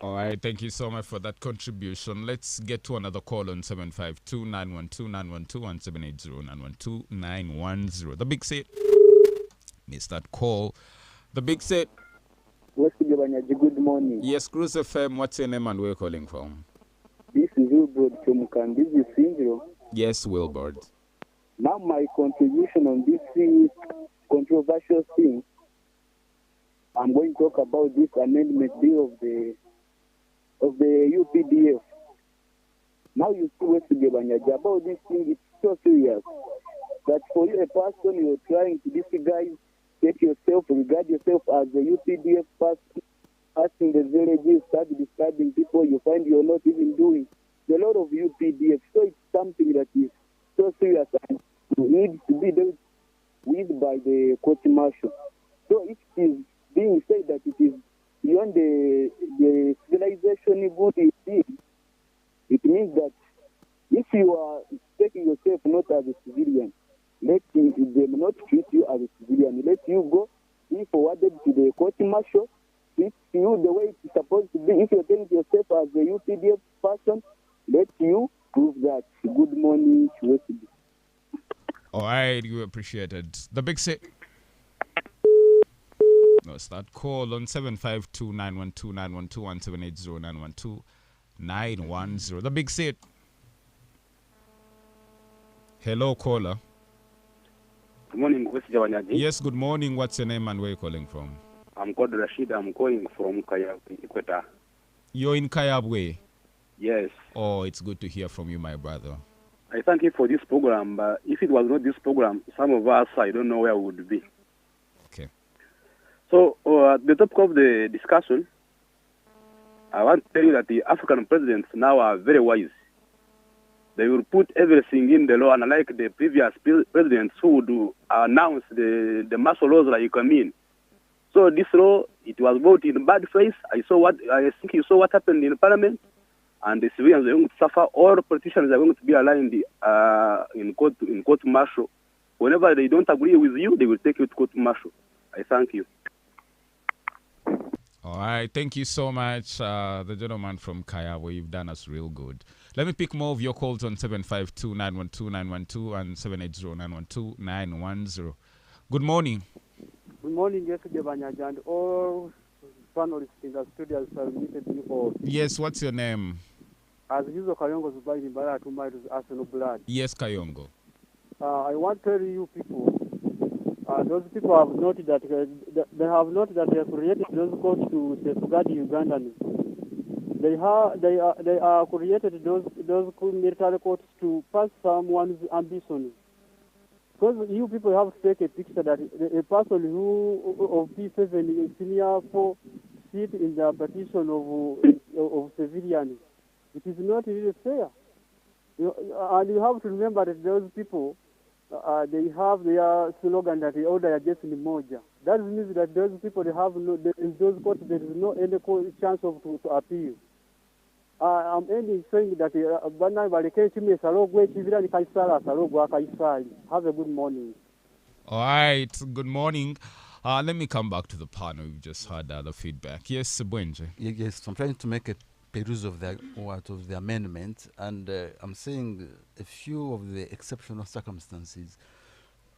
All right, thank you so much for that contribution. Let's get to another call on 752-912-912-1780912-910. The big set. Missed that call. The big set. Good morning. Yes, Cruise FM. What's your name and where are you calling from? This is Wilbert from Kandizi Syndrome. Yes, Wilbert. Now my contribution on this controversial thing, I'm going to talk about this amendment bill of the UPDF. Now you see what's about this thing. It's so serious that for you, a person, you're trying to disguise, regard yourself as a UPDF person, asking the villages, start describing people, you find you're not even doing a lot of UPDF. So it's something that is so serious and needs to be dealt with by the court martial. So it is being said that it is beyond the civilization good thing. It means that if you are taking yourself not as a civilian, let them not treat you as a civilian. Let you go, be forwarded to the court martial, treat you the way it's supposed to be. If you're taking yourself as a UPDF person, let you prove that. Good morning, USD. All right, you appreciate it. The big set. No, start call on 752-912-912-1780912-910. The big set. Hello, caller. Good morning, Mr. Wanyad. Yes, good morning. What's your name and where are you calling from? I'm called Rashid. I'm calling from Kayab, Equator. You're in Kayabwe? Yes. Oh, it's good to hear from you, my brother. I thank you for this program. But if it was not this program, some of us, I don't know where we would be. Okay. So, at the top of the discussion, I want to tell you that the African presidents now are very wise. They will put everything in the law, unlike the previous presidents who would announce the martial laws like you come in. So this law, it was voted in bad faith. I think you saw what happened in Parliament, and the civilians are going to suffer. All politicians are going to be aligned in court martial. Whenever they don't agree with you, they will take you to court martial. I thank you. All right, thank you so much, the gentleman from Kaya, you've done us real good. Let me pick more of your calls on 752-912-912 and 780-912-910. Good morning. Good morning, yes, Banyaj, and all panelists in the studio are submitted before. Yes, what's your name? As usual, Kayongo Zubai in Bara to my Arsenal blood. Yes, Kayongo. I want to tell you people, those people have noted that they have noted that they have created those courts to safeguard Ugandans. They are created those military courts to pass someone's ambitions. Because you people have to take a picture that a person who of P7 senior 4 sit in the petition of of civilians. It is not really fair. And you have to remember that those people, they have their slogan that the order just in moja. That means that those people, they have no, in those courts, there is no any chance of to appeal. I'm ending saying that bana baleke chimwe salogwe chivira nikaisala salogwe akaisali. Have a good morning. All right, good morning. Let me come back to the panel. We've just heard the feedback. Yes, Bwenje. Yes, I'm trying to make a peruse of the amendment, and I'm saying a few of the exceptional circumstances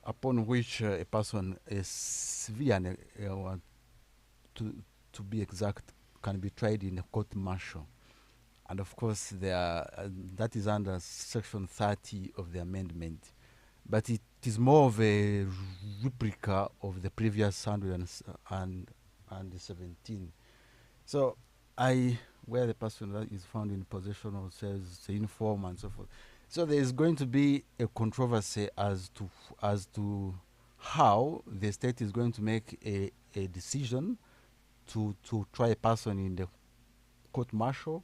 upon which a person is severe, to be exact, can be tried in a court martial. And of course, that is under section 30 of the amendment. But it is more of a replica of the previous 117. So, where the person that is found in possession of says the uniform and so forth. So there is going to be a controversy as to how the state is going to make a decision to try a person in the court martial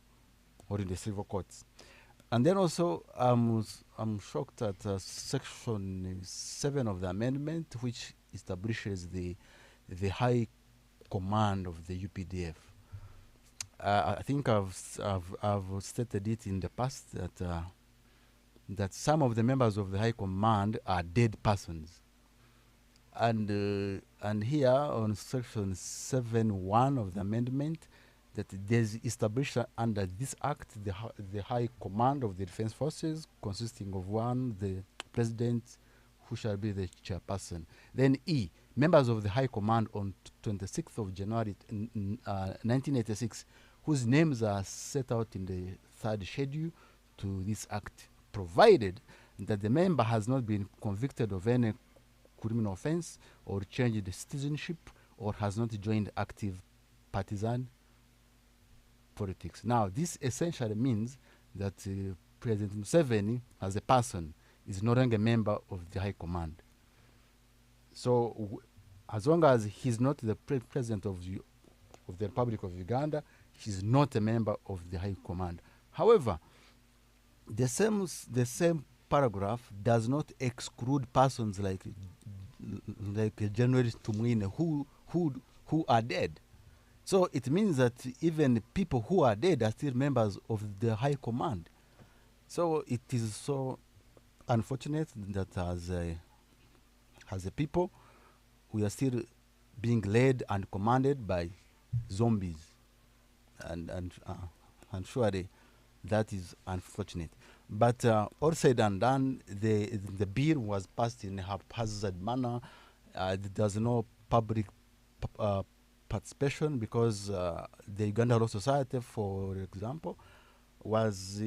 or in the civil courts. And then also, I'm shocked at section 7 of the amendment, which establishes the high command of the UPDF. I think I've stated it in the past that some of the members of the high command are dead persons, and here on section 7(1) of the amendment, that there's established under this act the high command of the defense forces, consisting of one, the president, who shall be the chairperson. Then E, members of the high command on 26th of January 1986, whose names are set out in the third schedule to this act, provided that the member has not been convicted of any criminal offense or changed citizenship or has not joined active partisan politics. Now, this essentially means that President Museveni, as a person, is no longer a member of the High Command. So, as long as he's not the president of the Republic of Uganda, he's not a member of the High Command. However, the same paragraph does not exclude persons like General Tumwine who are dead. So it means that even people who are dead are still members of the High Command. So it is so unfortunate that as a people, we are still being led and commanded by zombies, and surely that is unfortunate. But all said and done, the bill was passed in a haphazard manner. There's no public participation because the Uganda Law Society, for example, was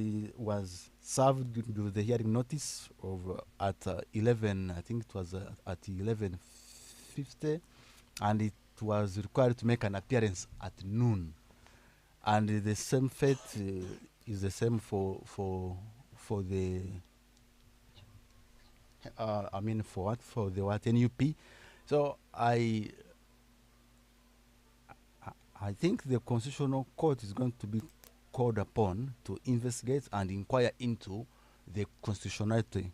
served with the hearing notice of at 11. I think it was at 11:50, and it was required to make an appearance at noon. And the same fate is the same for the for the NUP. So I think the Constitutional Court is going to be called upon to investigate and inquire into the constitutionality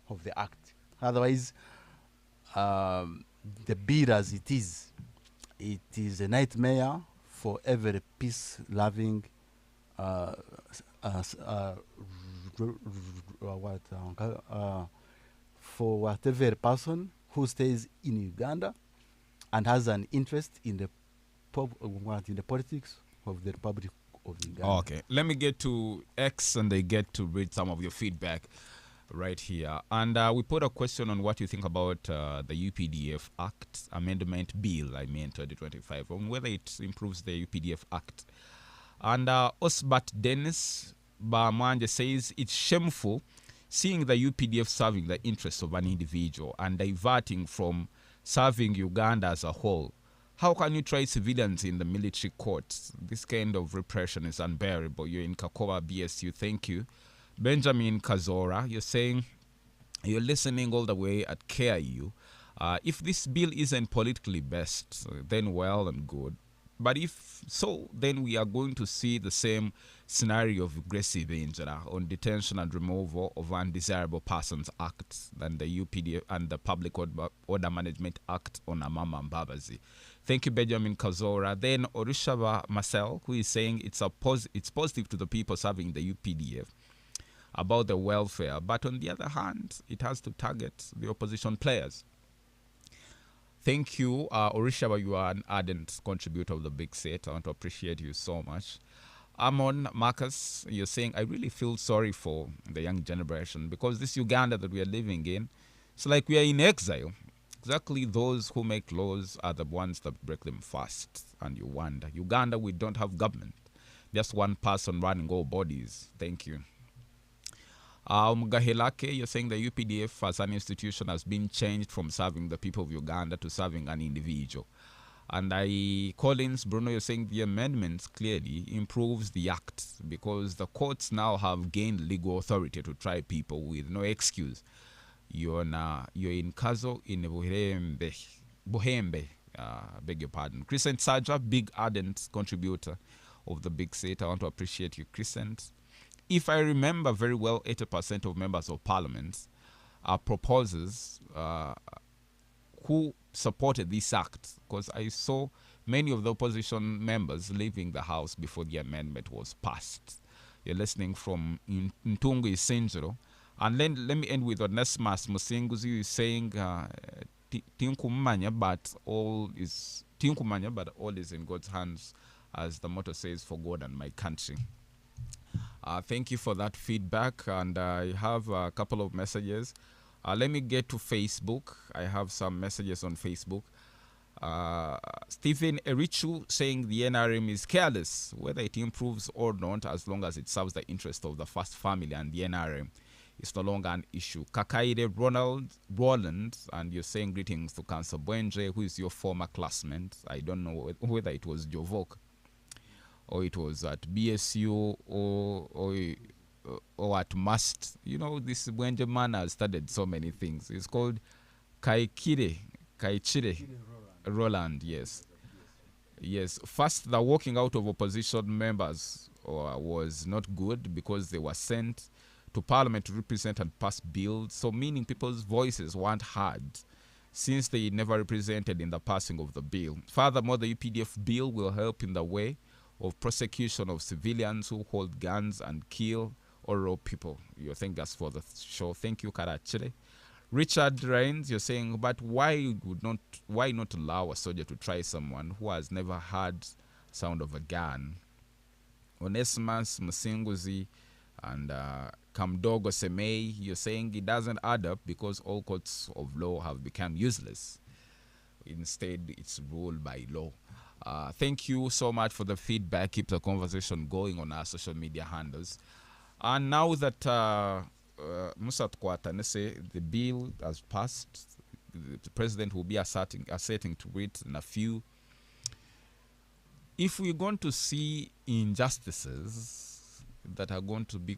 of the act. Otherwise, the bill as it is a nightmare for every peace-loving for whatever person who stays in Uganda and has an interest in the politics of the Republic of Uganda. Okay, let me get to X and I get to read some of your feedback right here. And we put a question on what you think about the UPDF Act Amendment Bill, 2025, on whether it improves the UPDF Act. And Osbat Dennis Bamanje says it's shameful seeing the UPDF serving the interests of an individual and diverting from serving Uganda as a whole. How can you try civilians in the military courts? This kind of repression is unbearable. You're in Kakoa BSU. Thank you. Benjamin Kazora, you're saying you're listening all the way at KIU. If this bill isn't politically best, then well and good. But if so, then we are going to see the same scenario of aggressive injury on detention and removal of undesirable persons act than the UPDF and the Public Order Management Act on Amama Mbabazi. Thank you, Benjamin Kazora. Then Orishaba Marcel, who is saying it's positive to the people serving the UPDF about the welfare, but on the other hand, it has to target the opposition players. Thank you, Orishaba. You are an ardent contributor of the big set. I want to appreciate you so much. Amon Marcus, you're saying, I really feel sorry for the young generation because this Uganda that we are living in, it's like we are in exile. Exactly those who make laws are the ones that break them fast. And you wonder, Uganda, we don't have government. Just one person running all bodies. Thank you. Gahilake, you're saying the UPDF as an institution has been changed from serving the people of Uganda to serving an individual. And Collins, Bruno, you're saying the amendments clearly improves the act because the courts now have gained legal authority to try people with no excuse. You're in Kazo in Buhembe, beg your pardon. Crescent Saja, big ardent contributor of the big set. I want to appreciate you, Crescent. If I remember very well, 80% of members of parliament are proposers who supported this act, because I saw many of the opposition members leaving the house before the amendment was passed. You're listening from Ntungu Isenjero. And then let me end with Onesmus Musinguzi, who is saying, Tinkumanya, but all is in God's hands, as the motto says, for God and my country. Thank you for that feedback, and I have a couple of messages. Let me get to Facebook. I have some messages on Facebook. Stephen Erichu saying the NRM is careless, whether it improves or not, as long as it serves the interest of the first family and the NRM. It's no longer an issue. Kakaide Roland, and you're saying greetings to Councillor Bwenje, who is your former classmate. I don't know whether it was Jovok or it was at BSU or at MUST. You know, this Bwenje man has studied so many things. It's called Kaichire Roland, yes. Yes, first the walking out of opposition members was not good because they were sent to Parliament to represent and pass bills, so meaning people's voices weren't heard since they never represented in the passing of the bill. Furthermore, the UPDF bill will help in the way of prosecution of civilians who hold guns and kill or rob people. You think that's for the show. Thank you, Karachire. Richard Rains, you're saying, but why not allow a soldier to try someone who has never heard sound of a gun? Onesimus Musinguzi and Kamdogo Semei, you're saying it doesn't add up because all courts of law have become useless. Instead, it's ruled by law. Thank you so much for the feedback. Keep the conversation going on our social media handles. And now that Musa Twatanese, the bill has passed, the president will be asserting to it in a few. If we're going to see injustices that are going to be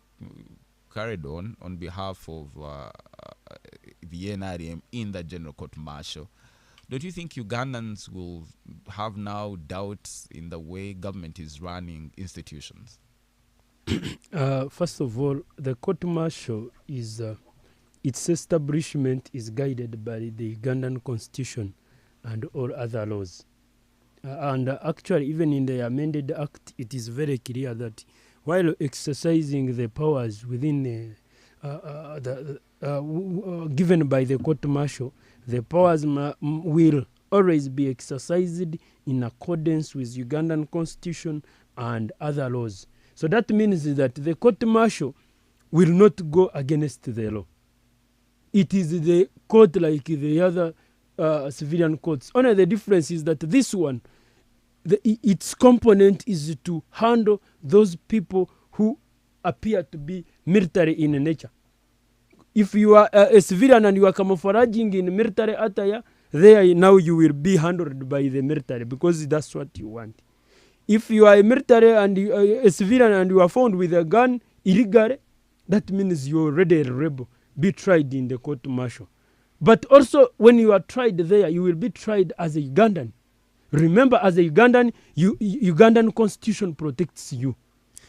carried on behalf of the NRM in the General Court Martial, don't you think Ugandans will have now doubts in the way government is running institutions? First of all, the court martial is its establishment is guided by the Ugandan constitution and all other laws. And actually, even in the amended act, it is very clear that while exercising the powers within given by the court martial, the powers will always be exercised in accordance with Ugandan constitution and other laws. So that means that the court martial will not go against the law. It is the court like the other civilian courts. Only the difference is that this one, its component is to handle those people who appear to be military in nature. If you are a civilian and you are camouflaging in military attire, there now you will be handled by the military because that's what you want. If you are a military and a civilian and you are found with a gun illegally, that means you're already a rebel. Be tried in the court martial. But also when you are tried there, you will be tried as a Ugandan. Remember, as a Ugandan, Ugandan constitution protects you.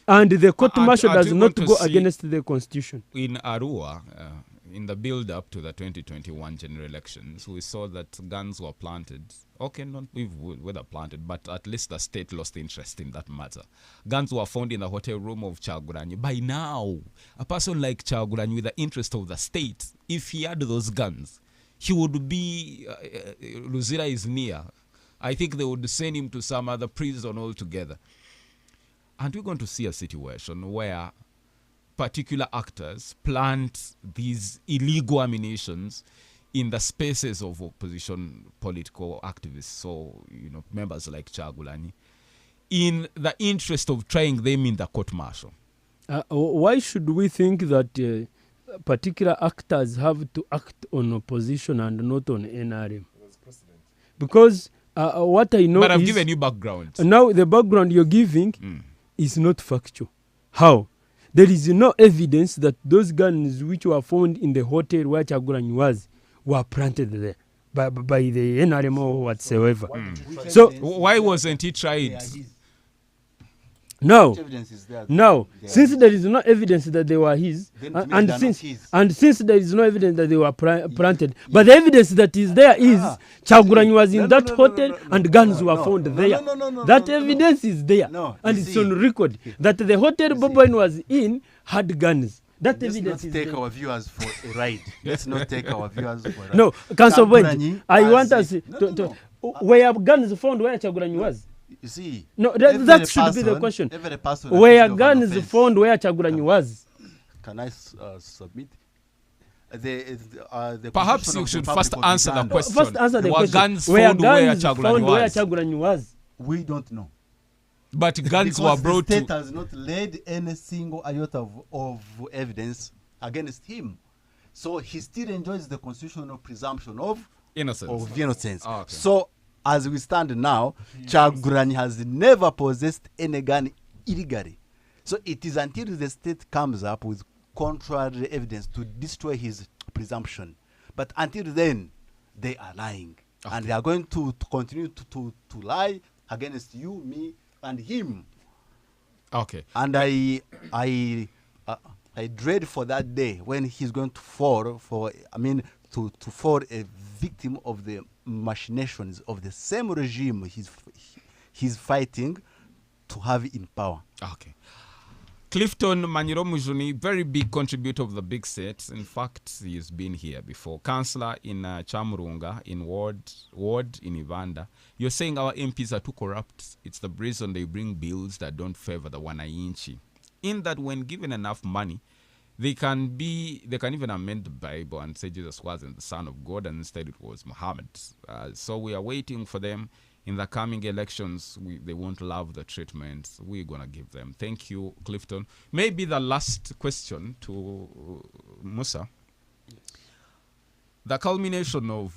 And the court martial does not go against the constitution. In Arua, in the build-up to the 2021 general elections, we saw that guns were planted. Okay, not whether planted, but at least the state lost interest in that matter. Guns were found in the hotel room of Kyagulanyi. By now, a person like Kyagulanyi with the interest of the state, if he had those guns, he would be, Luzira is near. I think they would send him to some other prison altogether. And we're going to see a situation where particular actors plant these illegal ammunitions in the spaces of opposition political activists, so members like Kyagulanyi, in the interest of trying them in the court martial. Why should we think that particular actors have to act on opposition and not on NRM? Because what I know but I've is, given you background. Now the background you're giving is not factual. How? There is no evidence that those guns which were found in the hotel where Kyagulanyi was were planted there by the NRM or whatsoever. So why wasn't he tried? No, No. since there is no evidence that they were his, and since there is no evidence that they were planted, but the evidence that is there is Kyagulanyi was in that hotel and guns were found there. That evidence is there, and it's on record that the hotel Bob was in had guns. That Let's evidence not is take there. our viewers for a ride. Let's not take our viewers for a ride. No, Council Kyagulanyi Boyd, I has want a- us No, to, no, to no. where guns found where Kyagulanyi was. You see, No, every that should be the person- question. every person accused Where of an guns offense- found where Kyagulanyi was. Can I submit? The Perhaps position you of the should Republic first of answer the Uganda- question. First answer the Were question. guns Where found where guns Kyagulanyi found where was? Kyagulanyi was. We don't know. But guns Because were brought the state to. has not laid any single iota of evidence against him. So he still enjoys the constitutional presumption of Innocence. innocence. Ah, okay. So as we stand now, Kyagulanyi has never possessed any gun illegally. So it is until the state comes up with contrary evidence to destroy his presumption. But until then, they are lying. And they are going to continue to lie against you, me, and him. Okay. And I dread for that day when he's going to fall to fall a victim of the machinations of the same regime he's fighting to have in power. Okay. Clifton Manyiromujuni, very big contributor of the big sets. In fact, he's been here before. Councillor in Chamurunga, in Ward in Ivanda. You're saying our MPs are too corrupt. It's the reason they bring bills that don't favor the Wananchi. In that, when given enough money, they can even amend the Bible and say Jesus wasn't the Son of God and instead it was Muhammad. So we are waiting for them. In the coming elections, they won't love the treatment we're going to give them. Thank you, Clifton. Maybe the last question to Musa. Yes. The culmination of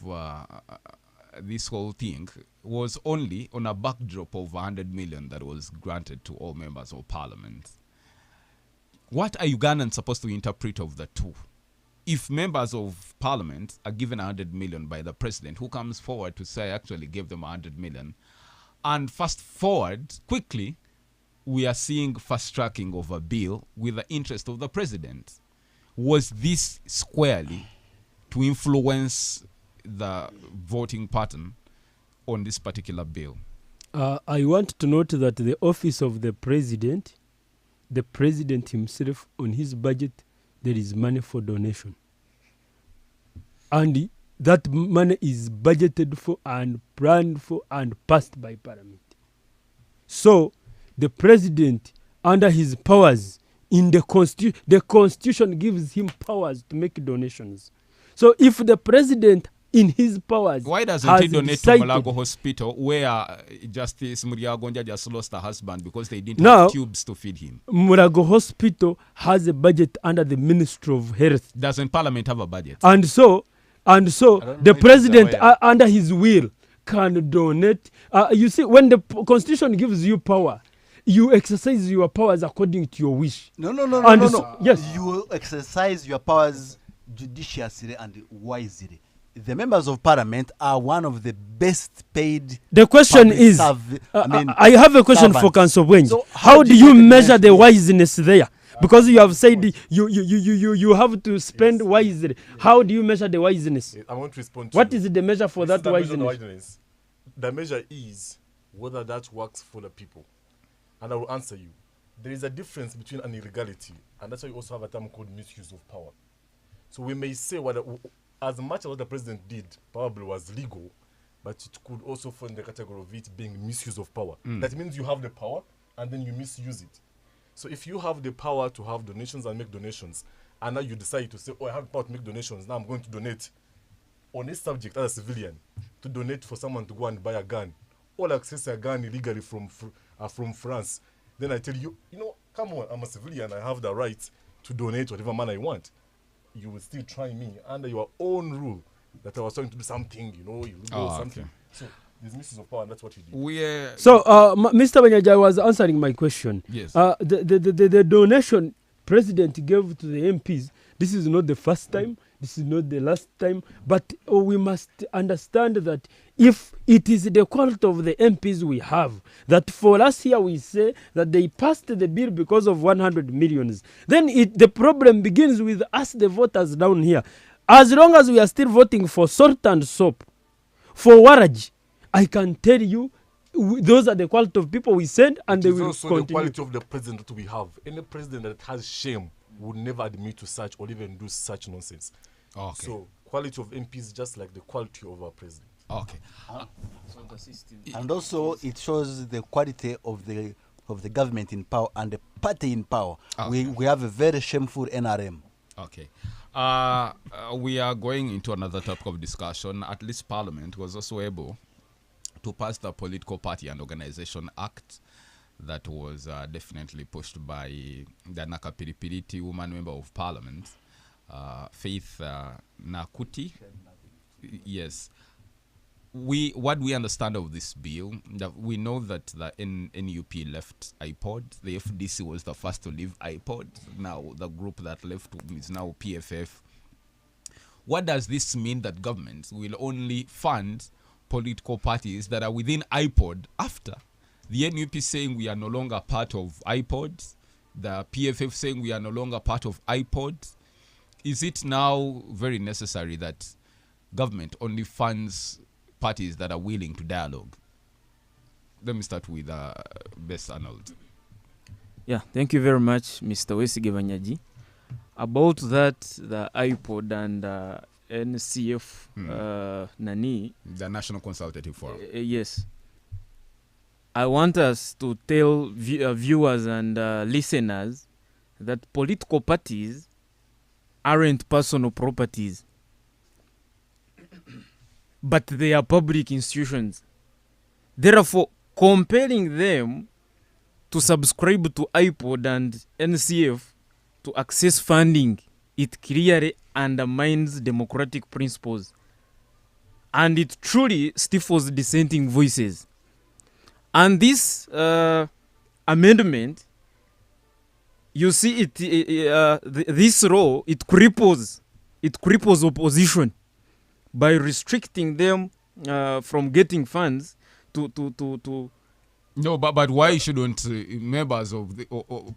this whole thing was only on a backdrop of 100 million that was granted to all members of parliament. What are Ugandans supposed to interpret of the two? If members of parliament are given 100 million by the president, who comes forward to say I actually gave them 100 million, and fast forward quickly, we are seeing fast tracking of a bill with the interest of the president. Was this squarely to influence the voting pattern on this particular bill? I want to note that the office of the president himself, on his budget, there is money for donation. And that money is budgeted for and planned for and passed by Parliament. So the president, under his powers, in the Constitution gives him powers to make donations. So if the president in his powers, why doesn't he donate to Mulago Hospital, where Justice Muriagonja just lost her husband because they didn't have tubes to feed him? Mulago Hospital has a budget under the Ministry of Health. Doesn't Parliament have a budget? And so the president, under his will, can donate. You see, when the Constitution gives you power, you exercise your powers according to your wish. No. Yes. You exercise your powers judiciously and wisely. the members of parliament are one of the best paid. The question public is, I have a question for servants. Council Bwenji. So how do you recognize measure the this? wiseness there? Because you have said you have to spend wisely. How do you measure the wiseness? I want to respond to What you. is the measure for This is that the measure of the wiseness? wiseness. The measure is whether that works for the people. And I will answer you. There is a difference between an illegality, and that's why you also have a term called misuse of power. So we may say as much as what the president did probably was legal, but it could also fall in the category of it being misuse of power. That means you have the power and then you misuse it. So if you have the power to have donations and make donations, and now you decide to say, oh, I have the power to make donations, now I'm going to donate on this subject as a civilian, to donate for someone to go and buy a gun, or access a gun illegally from France, then I tell you, come on, I'm a civilian, I have the right to donate whatever man I want. You will still try me under your own rule that I was trying to do something, illegal or something. Okay. So there's misuse of power, and that's what you do. So, Mr. Banyaja was answering my question. Yes. The donation President gave to the MPs, this is not the first time, this is not the last time, but we must understand that if it is the quality of the MPs we have, that for us here we say that they passed the bill because of 100 millions, then the problem begins with us, the voters down here. As long as we are still voting for salt and soap, for Waraj, I can tell you, those are the quality of people we send, and they will also continue. the quality of the president that we have. Any president that has shame would never admit to such or even do such nonsense. Okay. So quality of MPs just like the quality of our president. Okay. And also, it shows the quality of the government in power and the party in power. Okay. We have a very shameful NRM. Okay. We are going into another topic of discussion. At least Parliament was also able to pass the Political Party and Organization Act that was definitely pushed by the Nakapiripiriti woman member of Parliament, Faith Nakuti. Yes. What we understand of this bill, that we know that the NUP left iPod. The FDC was the first to leave iPod. Now the group that left is now PFF. What does this mean, that governments will only fund political parties that are within iPod after? The NUP saying we are no longer part of iPod. The PFF saying we are no longer part of iPod. Is it now very necessary that government only funds parties that are willing to dialogue? Let me start with Bess Arnold. Yeah, thank you very much, Mr. Wesige Banyaji. About that, the iPod and NCF Nani. The National Consultative Forum. Yes. I want us to tell viewers and listeners that political parties aren't personal properties, but they are public institutions. Therefore, compelling them to subscribe to iPod and NCF to access funding, it clearly undermines democratic principles, and it truly stifles dissenting voices. And this amendment, you see it, this law, it cripples opposition by restricting them from getting funds to. No, but why shouldn't members of the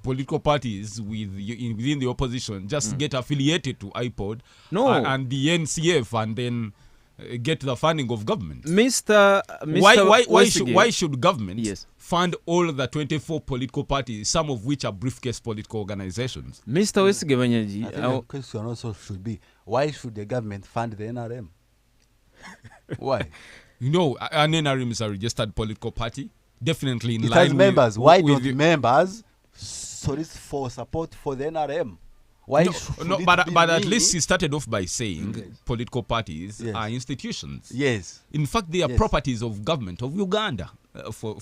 political parties within the opposition just get affiliated to iPod and the NCF and then get the funding of government? Why should government fund all the 24 political parties, some of which are briefcase political organizations? Mr. Wesige Banyaji, I think the question also should be, why should the government fund the NRM? Why? An NRM is a registered political party. Definitely in it line has members. with, why with don't members solicit for support for the NRM? Why but at least he started off by saying political parties are institutions. Yes. In fact, they are properties of government of Uganda for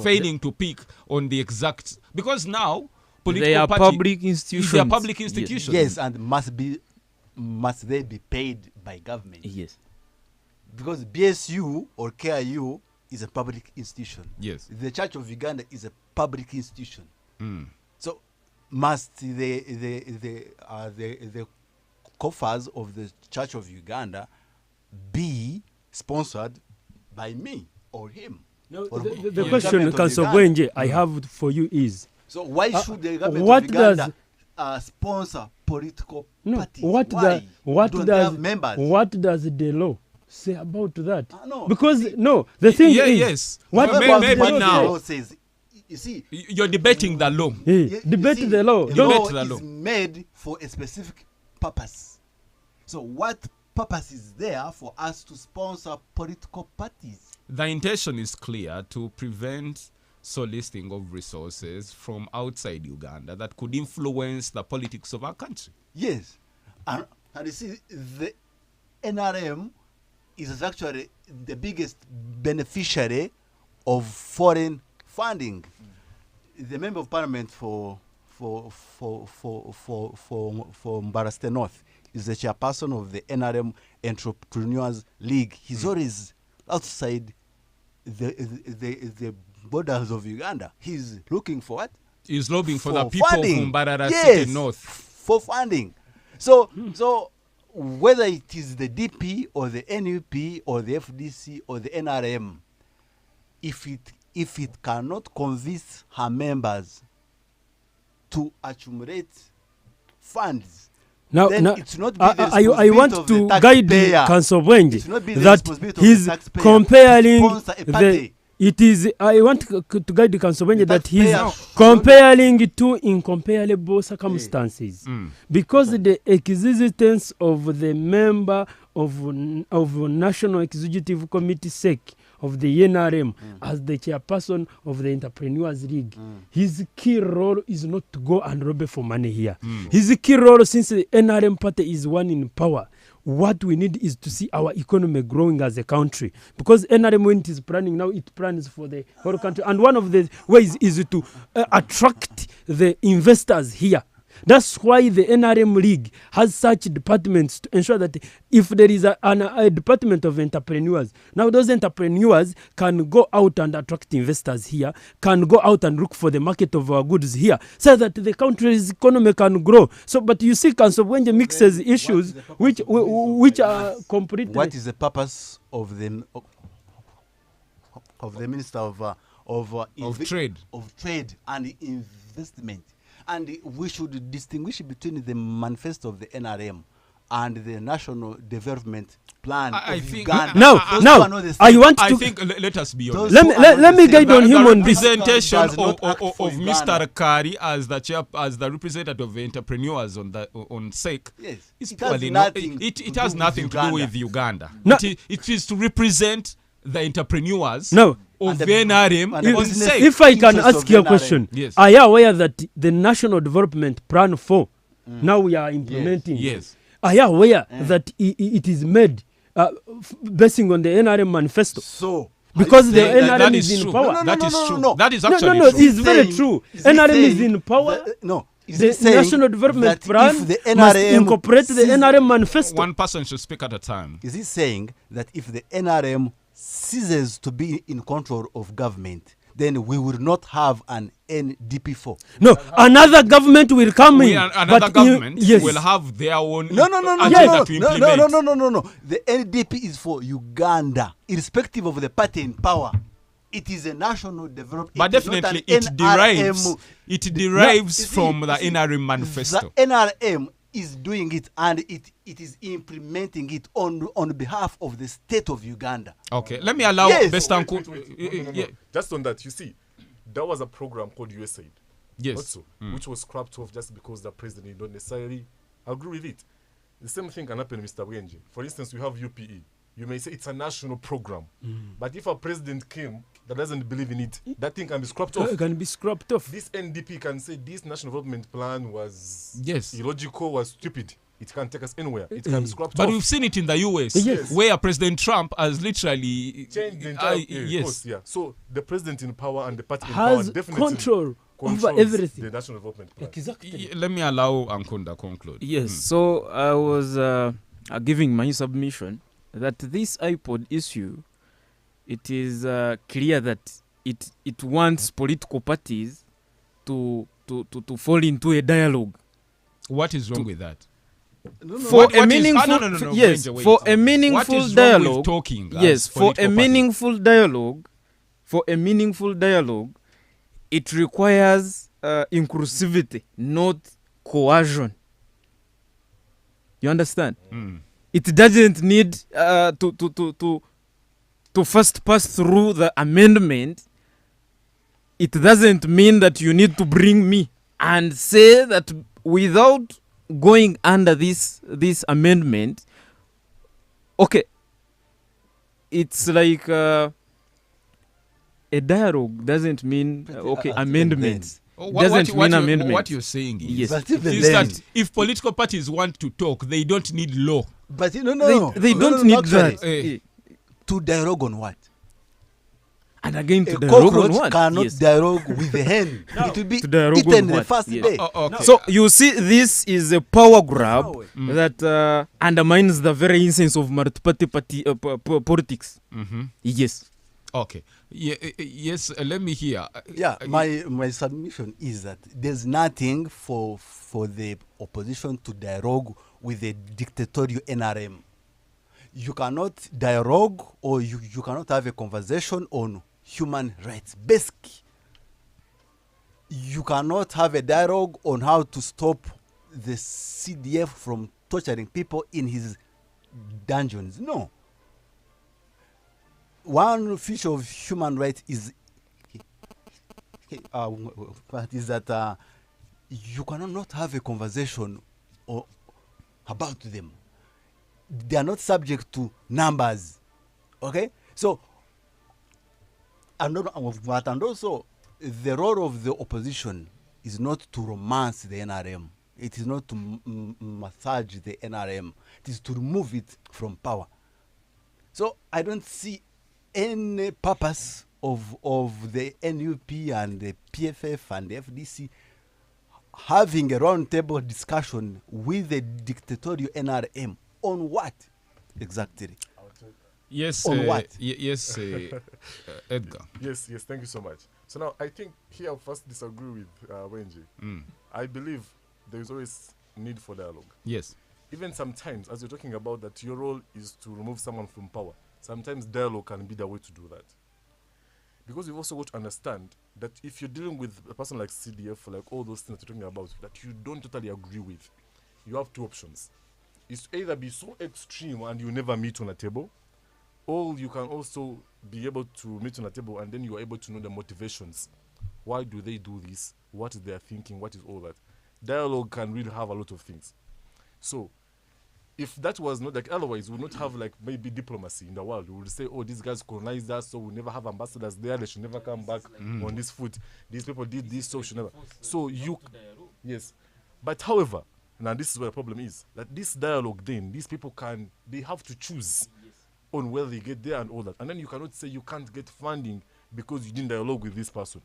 failing to pick on the exact, because now political they are party, public institutions. They are public institutions. Yes, and must they be paid by government? Yes. Because BSU or KIU is a public institution. Yes. The Church of Uganda is a public institution. So must the coffers of the Church of Uganda be sponsored by me or him. Now, Or the or question, government of Council Uganda. Bwenje, I have for you is, So why should the government what of Uganda does- sponsor political no, parties? what Why? the, what Don't they does have members? what does the law say about that? No, Because see- no, the thing Yeah, is, yes. what Well, does maybe the law now- say? law says, you see, You're debating the law. Hey, you debate see, the law. The Don't- law Debate the law. is made for a specific purpose. So what purpose is there for us to sponsor political parties? The intention is clear: to prevent soliciting of resources from outside Uganda that could influence the politics of our country. Yes. And you see, the NRM is actually the biggest beneficiary of foreign funding. The member of parliament for Mbaraste North is the chairperson of the NRM Entrepreneurs League. He's always outside the borders of Uganda. He's looking for what? Is lobbying for the people funding. of Mbarara Yes, City North. for funding. So whether it is the DP or the NUP or the FDC or the NRM, if it cannot convince her members to accumulate funds, Now, then now it's not be the I responsibility want of to the guide taxpayer. Council It Bwenje should not be the that responsibility of the he's taxpayer comparing to sponsor a party. it is. I want to guide the Council Bwenje The that he's taxpayer should comparing two incomparable circumstances because the existence of the member of National Executive Committee SEC of the NRM as the chairperson of the Entrepreneurs League. His key role is not to go and rob for money here. His key role, since the NRM party is one in power, what we need is to see our economy growing as a country. Because NRM, when it is planning now, it plans for the whole country. And one of the ways is to attract the investors here. That's why the NRM League has such departments to ensure that if there is a department of entrepreneurs, now those entrepreneurs can go out and attract investors here, can go out and look for the market of our goods here, so that the country's economy can grow. So, but you see, Council Bwenje mixes issues which are completely. What is the purpose of the Minister of Trade and Investment? And we should distinguish between the manifesto of the NRM and the National Development Plan I of think- Uganda. Now, Those now, two are not the I same. want I to. think let us be Those honest. two Let are not me the guide same. on him The on this. representation Does not act for of Uganda. Mr. Kari as the representative of entrepreneurs on SEC Yes. is It has purely nothing it to has do nothing with to do Uganda. with Uganda. No. It is to represent the entrepreneurs No. of And the- NRM and the on business- SEC. If I can interest ask of you a NRM. question, Yes. are you aware that the National Development Plan 4 now we are implementing? Yes. Are you aware that it is made basing on the NRM manifesto? So, Because are the you saying NRM that is is in true. power. No, That no, is no, true. no. That is No, actually no, true. it's very true. Is he NRM is saying in power. Is The he saying National Development that Plan if the must NRM incorporate the sees- NRM manifesto. One person should speak at a time. Is he saying that if the NRM ceases to be in control of government, then we will not have an NDP4? No, another government will come We in. are- another but government yes. will have their own No, agenda to implement. no. The NDP is for Uganda, irrespective of the party in power. It is a national development. But definitely it derives from the NRM manifesto. The NRM is doing it, and it is implementing it on behalf of the state of Uganda. Okay, let me allow Yes. Bestanku. No. Just on that, you see, there was a program called USAID. Yes. Also, which was scrapped off just because the president don't necessarily agree with it. The same thing can happen, Mr. Wenji. For instance, we have UPE. You may say it's a national program, but if a president came that doesn't believe in it, that thing can be scrapped off. Can be scrapped off. This NDP can say this national development plan was Yes. illogical, was stupid. It can't take us anywhere. It can be scrapped But off. we've seen it in the US, Yes. where President Trump has literally Changed the entire yes. course, yeah. So the president in power and the party in power Has definitely control over controls everything. the national development plan. Exactly. Let me allow Ankunda conclude. Yes, so I was giving my submission that this iPod issue, it is clear that it wants political parties to fall into a dialogue. What is wrong with that? For What a is- meaningful, no, yes, wait. for a What meaningful is wrong with dialogue, talking as yes, for political a parties? meaningful dialogue, it requires inclusivity, not coercion. You understand? It doesn't need to first pass through the amendment. It doesn't mean that you need to bring me and say that without going under this amendment, okay, it's like a dialogue doesn't mean okay, amendments. Doesn't mean amendments. What you're saying is, Yes. But even is then, that if political parties want to talk, they don't need law. but They no, don't need actually, that. Eh. to dialogue on what? And again, A to dialogue on cockroach what? cannot Yes. dialogue with the hen. It will be To dialogue eaten on the what? first Yes. day. Okay. So you see, this is a power grab No way. that undermines the very essence of multi-party politics. Yes. Okay. Yes. Let me hear. Yeah, my submission is that there's nothing for the opposition to dialogue with a dictatorial NRM. You cannot dialogue or you cannot have a conversation on human rights. Basically, you cannot have a dialogue on how to stop the CDF from torturing people in his dungeons. No. One feature of human rights is that you cannot have a conversation about them. They are not subject to numbers. Okay? So, and also, the role of the opposition is not to romance the NRM. It is not to massage the NRM. It is to remove it from power. So, I don't see any purpose of the NUP and the PFF and the FDC having a roundtable discussion with the dictatorial NRM on what exactly? Yes. On what? Yes. Edgar. Yes, thank you so much. So now I think here I first disagree with Wenji. I believe there is always need for dialogue. Yes. Even sometimes, as you're talking about that your role is to remove someone from power, sometimes dialogue can be the way to do that. Because you've also got to understand that if you're dealing with a person like CDF, like all those things that you're talking about, that you don't totally agree with, you have two options. It's to either be so extreme and you never meet on a table, or you can also be able to meet on a table and then you are able to know the motivations. Why do they do this? What is their thinking? What is all that? Dialogue can really have a lot of things. So, if that was not like, otherwise we would not have like maybe diplomacy in the world. We would say, oh, these guys colonized us, so we never have ambassadors there. They should never come back on this foot. These people did this, so should never. So you, yes. But however, now this is where the problem is, that this dialogue then, these people they have to choose on whether they get there and all that. And then you cannot say you can't get funding because you didn't dialogue with this person.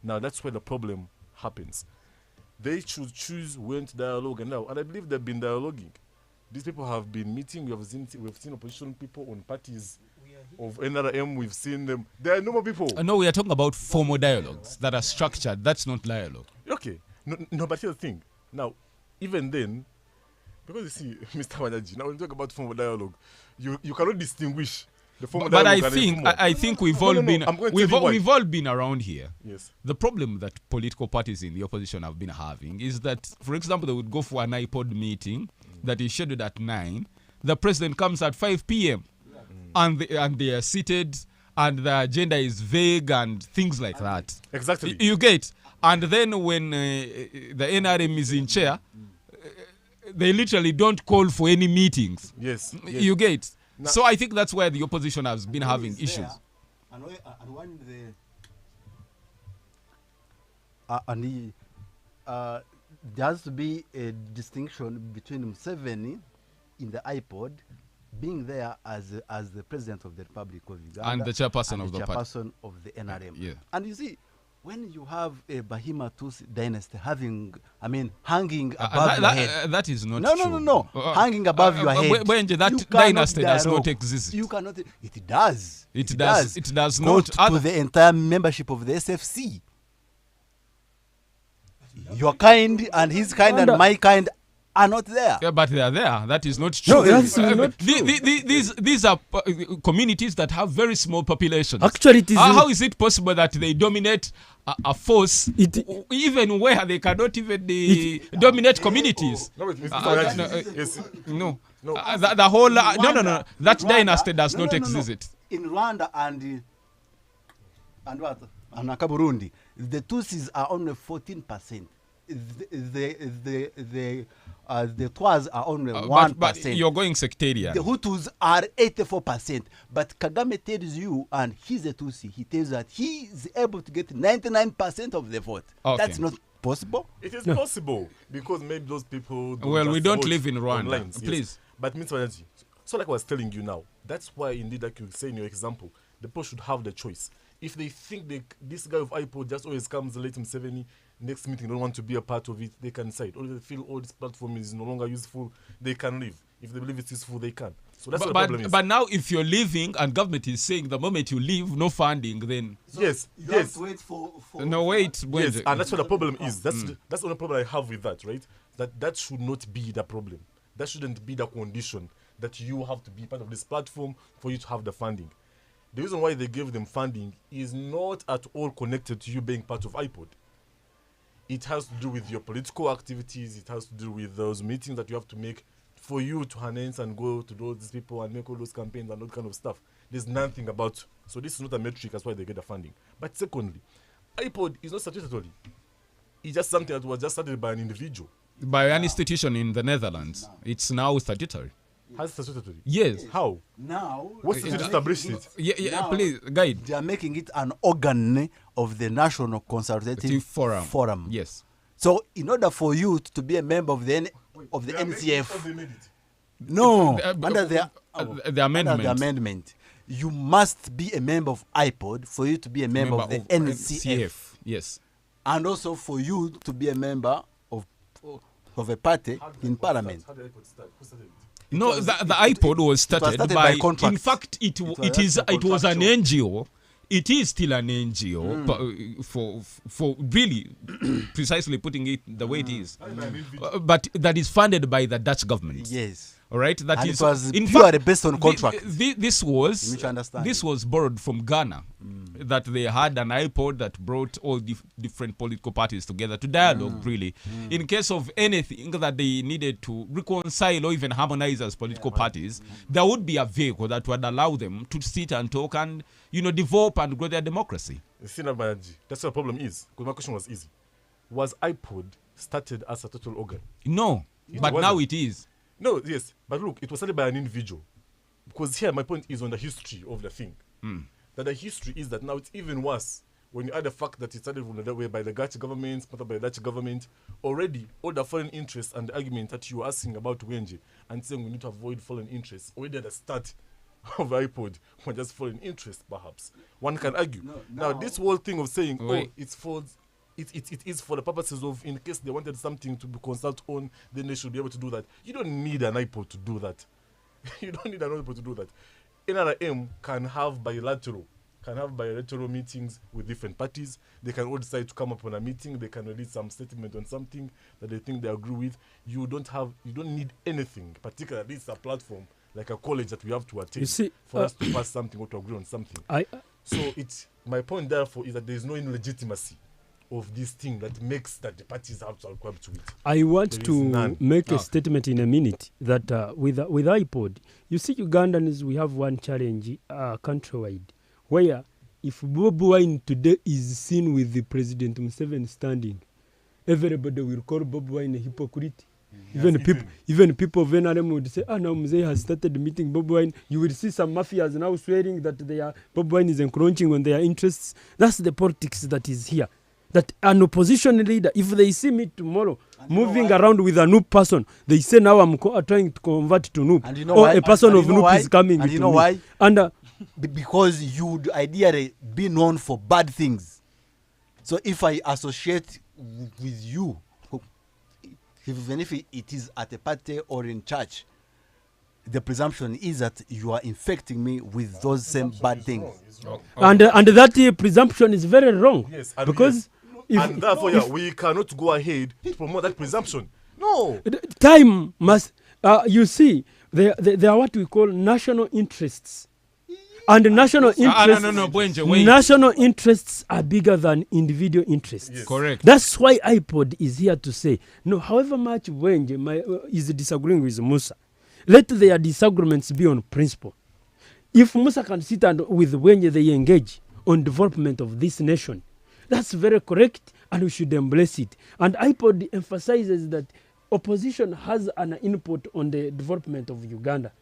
Now that's where the problem happens. They should choose when to dialogue and now. And I believe they've been dialoguing. These people have been meeting. We've seen opposition people on parties of NRM. We've seen them. They are normal people. No, we are talking about formal dialogues that are structured. That's not dialogue. Okay. No, but here's the thing. Now, even then, because you see, Mr. Wanyaji, now when you talk about formal dialogue, you cannot distinguish the formal But dialogue. I think we've all been I'm going to tell you why. we've all been around here. Yes. The problem that political parties in the opposition have been having is that, for example, they would go for an iPod meeting that is scheduled at 9. The president comes at 5 p.m. And they are seated and the agenda is vague and things like that. Exactly. You get. And then when the NRM is in chair, they literally don't call for any meetings. Yes. You get. So I think that's where the opposition has been having issues. And when there has to be a distinction between Museveni in the iPod being there as the president of the Republic of Uganda And the chairperson and of the party. chairperson of the NRM. Yeah. And you see, when you have a Bahima Tusi dynasty hanging above your head. That is not No, true. hanging above your head. Benji, that you dynasty cannot does not dialogue. exist. You cannot. It does. It does Go not. to the entire membership of the SFC. Your kind and his kind and my kind are not there. Yeah, but they are there. That is not true. No, that's not These are communities that have very small populations. Actually, it is how is it possible that they dominate a force even where they cannot even dominate communities? No, wait, No. No. The whole Rwanda- that Rwanda- dynasty does no, not no, no, no. exist. In Rwanda and what? And Burundi, the Tutsis are only 14%. The Twas are only 1%. But you're going sectarian. The Hutus are 84%. But Kagame tells you, and he's a Tutsi, he tells that he is able to get 99% of the vote. Okay. That's not possible. It is possible because maybe those people. Well, we just don't vote live in Rwanda. online, yes. Please. But Mr. Energy, so like I was telling you now, that's why indeed, like you say in your example, the people should have the choice. If they think this guy of IPO just always comes late in 70, next meeting don't want to be a part of it, they can decide. Or if they feel this platform is no longer useful, they can leave. If they believe it's useful, they can. So that's what the problem is. But now if you're leaving and government is saying the moment you leave, no funding, then... Yes, You yes. have to wait for No, wait. Yes, and that's what the problem is. That's the only problem I have with that, right? That should not be the problem. That shouldn't be the condition that you have to be part of this platform for you to have the funding. The reason why they gave them funding is not at all connected to you being part of iPod. It has to do with your political activities. It has to do with those meetings that you have to make for you to harness and go to those people and make all those campaigns and all kind of stuff. There's nothing about. So this is not a metric. That's why they get the funding. But secondly, iPod is not statutory. It's just something that was just started by an individual. By an institution in the Netherlands, it's now statutory. Has statutory? Yes. How? Now, What's the established it? Yeah, Now- please, guide. they are making it an organ of the National Consultative Forum. Yes. So, in order for you to be a member of the They are making it or NCF, they made it? no, The under the amendment. Under the amendment, you must be a member of IPOD for you to be a member of the NCF, Yes. and also for you to be a member of a party How did the in iPod Parliament. start? How did iPod start? Who started it? No, was- the it- iPod was was started, started by by contract. in fact, it was is actually it was an contractual. NGO. It is still an NGO for really precisely putting it the way it is. But that is funded by the Dutch government. Yes. All right, that And is it was in purely fact, based on contract. This was Mutual understanding. this was borrowed from Ghana, that they had an iPod that brought all different political parties together to dialogue. Really, in case of anything that they needed to reconcile or even harmonize as political parties, there would be a vehicle that would allow them to sit and talk and develop and grow their democracy. You see, now, Banaji, that's what the problem is. Because my question was easy. Was iPod started as a total organ? No, but wasn't. now it is. No, yes. But look, it was started by an individual. Because here my point is on the history of the thing. That the history is that now it's even worse when you add the fact that it started from the way by the Dutch government, sponsored by the Dutch government. Already, all the foreign interests and the argument that you were asking about Wenje and saying we need to avoid foreign interests, already at the start of iPod were just foreign interests, perhaps. One can argue. Now, this whole thing of saying, Wait. it's for... It is for the purposes of, in case they wanted something to be consult on, then they should be able to do that. You don't need an iPod to do that. You don't need an iPod to do that. NRM can have bilateral meetings with different parties. They can all decide to come up on a meeting. They can release some statement on something that they think they agree with. You don't need anything, particularly it's a platform like a college that we have to attend You see, for us to pass something or to agree on something. So my point therefore is that there is no illegitimacy of this thing that makes that the parties have to agree to it. I want There is to none. make a statement in a minute that with iPod, you see, Ugandans, we have one challenge countrywide, where if Bob Wine today is seen with the President Museveni standing, everybody will call Bob Wine a hypocrite. Even people of NRM would say, now Mzee has started meeting Bob Wine. You will see some mafias now swearing that Bob Wine is encroaching on their interests. That's the politics that is here. That an opposition leader, if they see me tomorrow moving around with a noob person, they say now I'm trying to convert to noob. And you know or why? a person And of you know noob why? is coming And you to know me. why? And Because you would ideally be known for bad things. So if I associate with you, even if it is at a party or in church, the presumption is that you are infecting me with those same bad things. and that presumption is very wrong. Yes, and because and therefore, we cannot go ahead to promote that presumption. No. Time must, you see, there are what we call national interests. And national interests, no, Bwenje, wait. national interests are bigger than individual interests. Yes. Correct. That's why iPod is here to say, no, however much Bwenje is disagreeing with Musa, let their disagreements be on principle. If Musa can sit and with Bwenje, they engage on development of this nation. That's very correct, and we should embrace it. And iPod emphasizes that opposition has an input on the development of Uganda.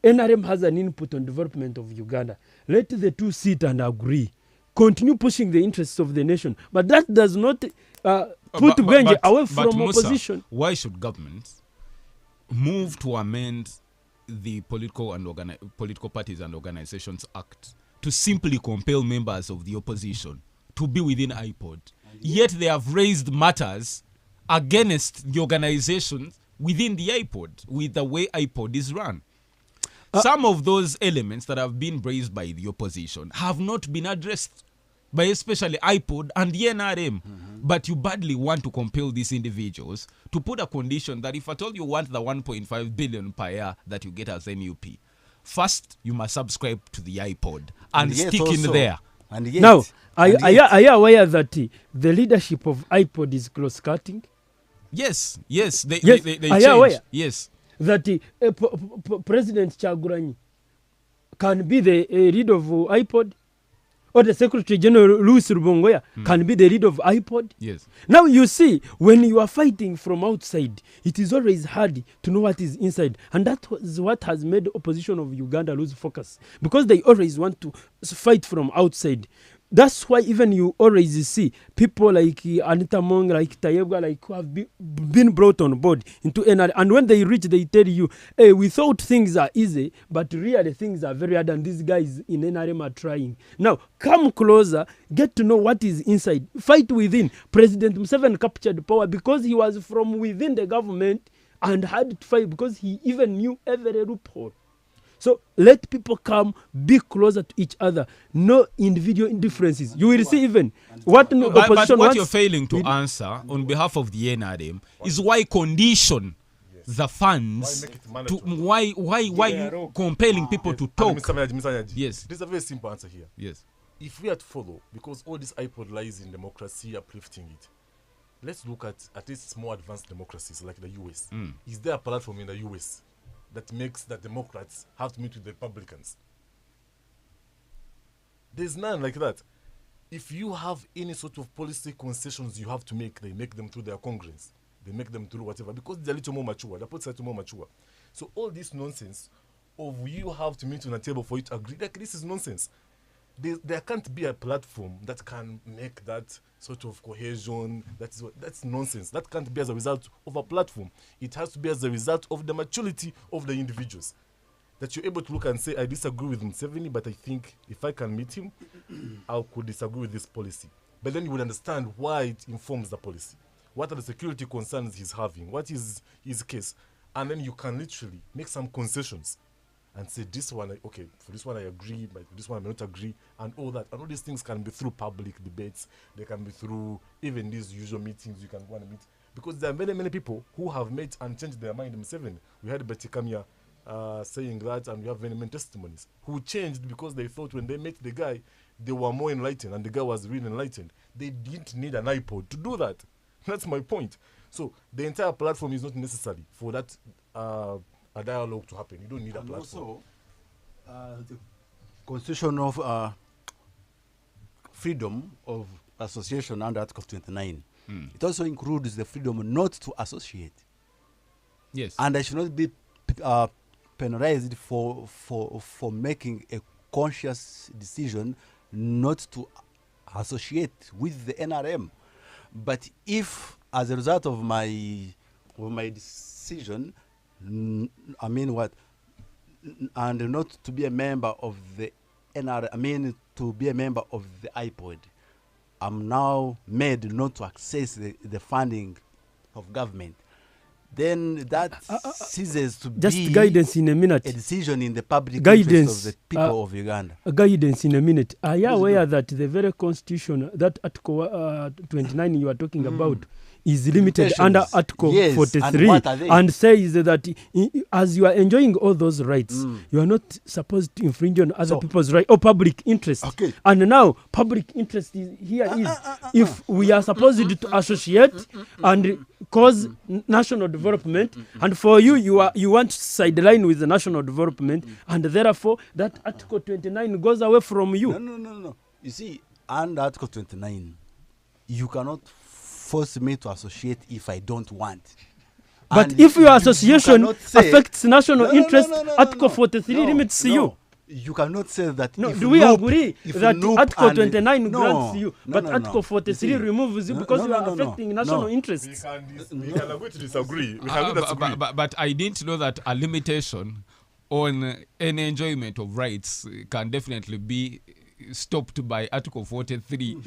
NRM has an input on development of Uganda. Let the two sit and agree. Continue pushing the interests of the nation. But that does not put Bwenje away from Musa, opposition. Why should governments move to amend the Political Parties and Organizations Act to simply compel members of the opposition to be within iPod? Yet they have raised matters against the organizations within the iPod, with the way iPod is run. Some of those elements that have been raised by the opposition have not been addressed by especially iPod and the NRM. But you badly want to compel these individuals to put a condition that if at all you want the 1.5 billion per year that you get as NUP, first you must subscribe to the iPod and yet stick also, in there. And yet, Now, are and you aware that the leadership of iPod is cross-cutting? Yes, they Yes, change. are you aware? Yes. That President Chaguranyi can be the leader of iPod, or the Secretary General Louis Rubongoya can be the leader of iPod. Yes. Now you see, when you are fighting from outside, it is always hard to know what is inside. And that is what has made the opposition of Uganda lose focus. Because they always want to fight from outside. That's why even you always see people like Anita Mong, like Tayebwa, like who have been brought on board into NRM. And when they reach, they tell you, hey, we thought things are easy, but really things are very hard, and these guys in NRM are trying. Now, come closer, get to know what is inside. Fight within. President Museveni captured power because he was from within the government and had to fight because he even knew every loophole. So let people come, be closer to each other. No individual differences. You will see even what no But opposition what wants. you're failing to answer on behalf of the NRM is why condition the funds Why make it to mandatory? why you compelling people to talk. Mr. Nyaji. Yes. There's a very simple answer here. Yes. If we had to follow, because all this iPod lies in democracy, uplifting it, let's look at least more advanced democracies like the US. Is there a platform in the US that makes the Democrats have to meet with the Republicans? There's none like that. If you have any sort of policy concessions you have to make, they make them through their Congress. They make them through whatever, because they're a little more mature. The politics are more mature. So all this nonsense of you have to meet on a table for you to agree, like this is nonsense. There can't be a platform that can make that sort of cohesion. That's nonsense. That can't be as a result of a platform. It has to be as a result of the maturity of the individuals. That you're able to look and say, I disagree with Museveni, but I think if I can meet him, I could disagree with this policy. But then you would understand why it informs the policy. What are the security concerns he's having? What is his case? And then you can literally make some concessions and say, this one, okay, for this one I agree, but for this one I may not agree, and all that. And all these things can be through public debates. They can be through even these usual meetings you can want to meet. Because there are many, many people who have met and changed their mind in Museveni. We had Betty Kamya saying that, and we have many, many testimonies who changed because they thought when they met the guy, they were more enlightened, and the guy was really enlightened. They didn't need an iPod to do that. That's my point. So the entire platform is not necessary for that a dialogue to happen. You don't need a platform. Also, the constitution of freedom of association under Article 29. It also includes the freedom not to associate. Yes. And I should not be penalized for making a conscious decision not to associate with the NRM. But if, as a result of my decision, and not to be a member of the NRM, to be a member of the iPod, I'm now made not to access the funding of government, then that ceases to Just be guidance in a minute. a decision in the public Guidance, interest of the people of Uganda. Guidance in a minute. Are you aware that the very constitution, that Article 29 you are talking about, is limited under Limitations. Article Yes, 43 and what are they? and says that as you are enjoying all those rights, you are not supposed to infringe on other So- people's rights or public interest. Okay. And now public interest is here is if we are supposed to associate and cause national development, and for you want to sideline with the national development, and therefore that Article 29 goes away from you. No. You see, under Article 29, you cannot force me to associate if I don't want. But And if your you association cannot say- affects national No, no, interest, no, no, Article no. 43 No, limits no. you. You cannot say that. No, if do we Noop- agree if that Noop Article and- 29 No, grants you, no, but no, Article no. 43 You see, removes you no, because no, you are no, no, affecting no. national No. interests? We can agree to disagree. We can disagree. But I didn't know that a limitation on any enjoyment of rights can definitely be stopped by Article 43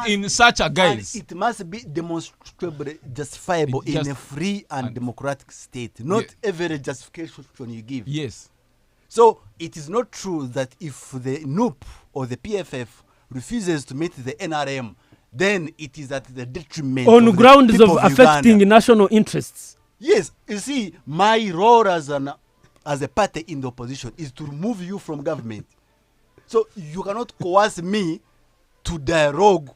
in such a And guise. it must be demonstrably justifiable It just- in a free and and- democratic state. Not Yeah. every justification you give. Yes. So it is not true that if the NUP or the PFF refuses to meet the NRM, then it is at the detriment On of the grounds people of Uganda. affecting national interests. Yes, you see, my role as a party in the opposition is to remove you from government. So you cannot coerce me to dialogue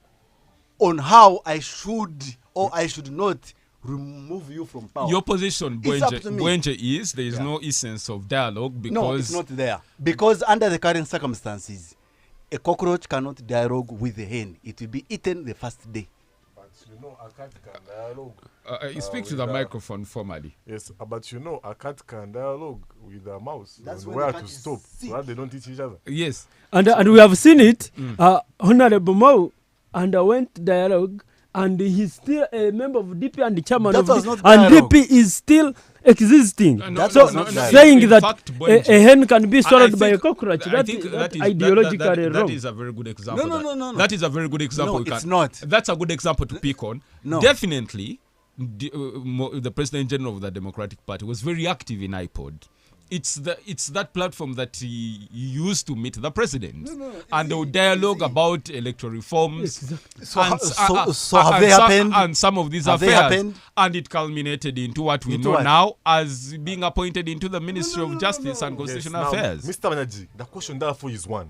on how I should or I should not remove you from power. Your position, It's up to me. Bwenje, is there is Yeah. no essence of dialogue because No, it's not there. Because under the current circumstances, a cockroach cannot dialogue with a hen. It will be eaten the first day. But you know, a cat can dialogue. you speak to with the microphone formally. Yes, but you know, a cat can dialogue with a mouse. That's on when where the to cat is stop, sick. so that they don't eat each other. Yes. And we have seen it. Honorable Mau underwent dialogue, and he's still a member of DP and the chairman That of was the, not and dialogue. DP is still existing. That So was not dialogue. saying In that fact, a Bwenje, hen can be swallowed by a think- cockroach, I that think is that is ideologically that wrong. is a very good example. No. That is a very good example. No, we it's can- not. That's a good example to pick on. No. Definitely, the President General of the Democratic Party was very active in IPOD. It's that platform that he used to meet the president, and they would dialogue about electoral reforms. So and, have they happened? And some of these Have they affairs, happened? and it culminated into what we Into know what? now as being appointed into the Ministry of Justice and Constitutional Yes, now, Affairs. Mr. Manaji, the question therefore is one.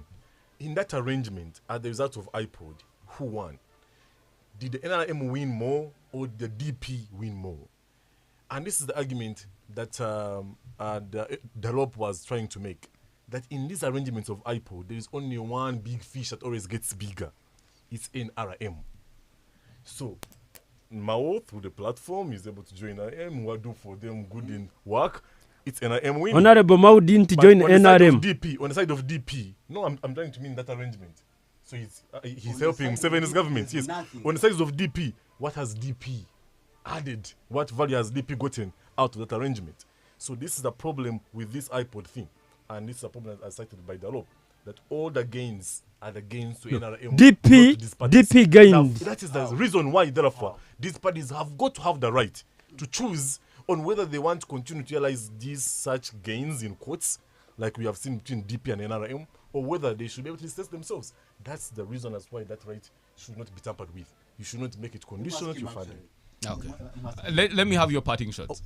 In that arrangement, at the result of IPOD, who won? Did the NRM win more or the DP win more? And this is the argument that Dalop was trying to make. That in these arrangements of IPOD, there is only one big fish that always gets bigger. It's NRM. So, Mao, through the platform, is able to join NRM. We'll do for them good in work. It's NRM winning. Honorable Mau didn't But join on the side of NRM. DP, on the side of DP, no, I'm trying to mean that arrangement. So he's helping Museveni's government. Yes. nothing. On the side of DP, what has DP added? What value has DP gotten out of that arrangement? So this is the problem with this iPod thing, and this is a problem as cited by Dalop, that all the gains are the gains to NRM. DP not to these parties. DP gained. Now, that is the reason why, therefore, these parties have got to have the right to choose on whether they want to continue to realize these such gains in quotes, like we have seen between DP and NRM, or whether they should be able to assess themselves. That's the reason as why that right should not be tampered with. You should not make it conditional to your funding. Okay. Let me have your parting shots.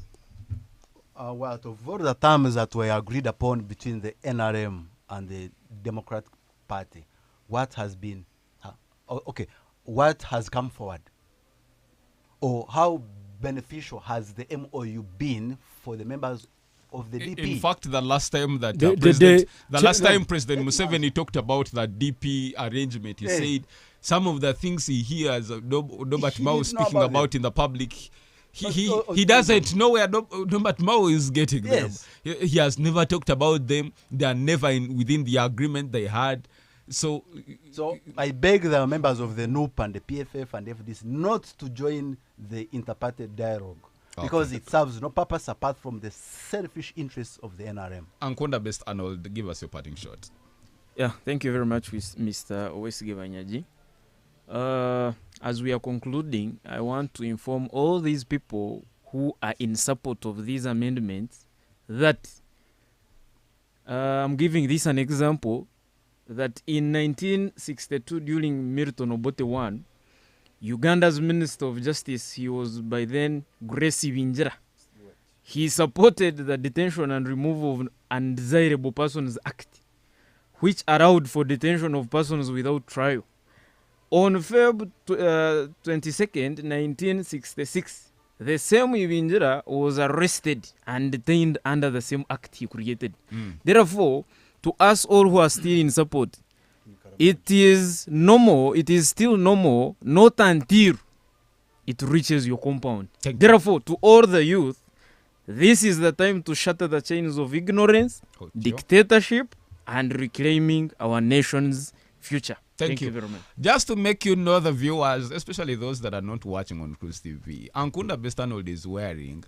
Well, of all the terms that were agreed upon between the NRM and the Democratic Party, what has been, what has come forward? Or how beneficial has the MOU been for the members of the DP? In fact, the last time that President Museveni talked about the DP arrangement, he said some of the things he hears Norbert Mao speaking about in the public, he doesn't know where Norbert Mao is getting them. He has never talked about them. They are never within the agreement they had. So I beg the members of the NUP and the PFF and FDC not to join the inter-party dialogue, because it serves no purpose apart from the selfish interests of the NRM. Ankonda Best Arnold, give us your parting shot. Yeah, thank you very much, Mr. Owesige Banyaji. As we are concluding, I want to inform all these people who are in support of these amendments that I'm giving this an example, that in 1962, during Milton Obote 1, Uganda's Minister of Justice, he was by then Grace Binjira. He supported the Detention and Removal of Undesirable Persons Act, which allowed for detention of persons without trial. On Feb 22nd, 1966, the same Ibinjira was arrested and detained under the same act he created. Therefore, to us all who are still in support, it is normal, it is still normal, not until it reaches your compound. Therefore, to all the youth, this is the time to shatter the chains of ignorance, dictatorship, and reclaiming our nation's future. Thank you very much. Just to make you know, the viewers, especially those that are not watching on Cruise TV, Ankunda Bestanold is wearing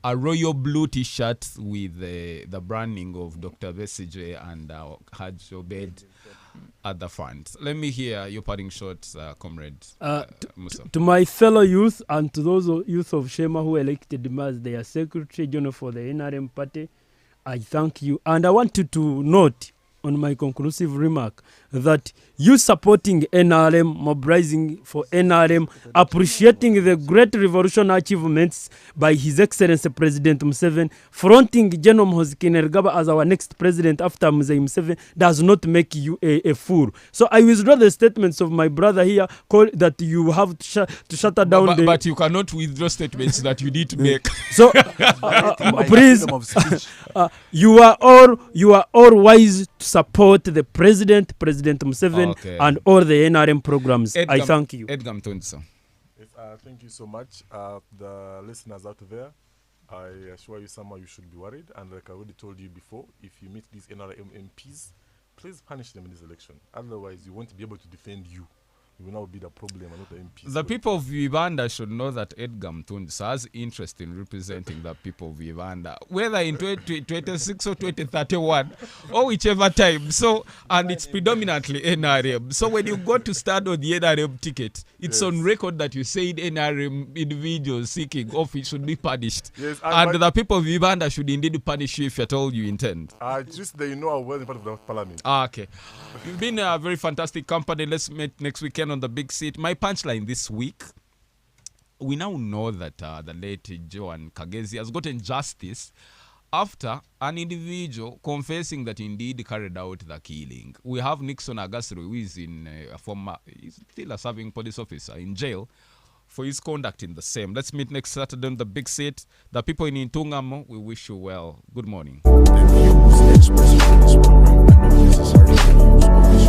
a royal blue t-shirt with the branding of Dr. Besige and Haj Obed at the front. Let me hear your parting shots, Comrade Musa. To my fellow youth and to those youth of Shema who elected him as their Secretary General for the NRM party, I thank you. And I want you to note on my conclusive remark that you supporting NRM, mobilizing for NRM, appreciating the great revolution achievements by His Excellency President Museveni, fronting General Muhoozi Kainerugaba as our next president after Mzee Museveni does not make you a fool. So I withdraw the statements of my brother here that you have to shut down but you cannot withdraw statements that you need to make. So please, you are all wise to support the President Museveni, and all the NRM programs. I thank you. Edgar Mtonsa. Yes, thank you so much. The listeners out there, I assure you somehow you should be worried. And like I already told you before, if you meet these NRM MPs, please punish them in this election. Otherwise, you won't be able to defend you. You will now be the problem and not the MPs. The people of Uganda should know that Edgar Mtonsa has interest in representing the people of Uganda, whether in 2026 or 2031 or whichever time. So, and it's predominantly NRM. So when you go to stand on the NRM ticket, it's on record that you said NRM individuals seeking office should be punished. Yes, and the people of Uganda should indeed punish you if at all you intend. Just that you know I'm well in part of the parliament. Okay. You've been a very fantastic company. Let's meet next weekend on the big seat. My punchline this week: we now know that the late Joan Kagezi has gotten justice after an individual confessing that indeed carried out the killing. We have Nixon Agasro, who is he's still a serving police officer in jail for his conduct in the same. Let's meet next Saturday on the big seat. The people in Intungamo, we wish you well. Good morning. The views expressed in this program are not necessarily the views of this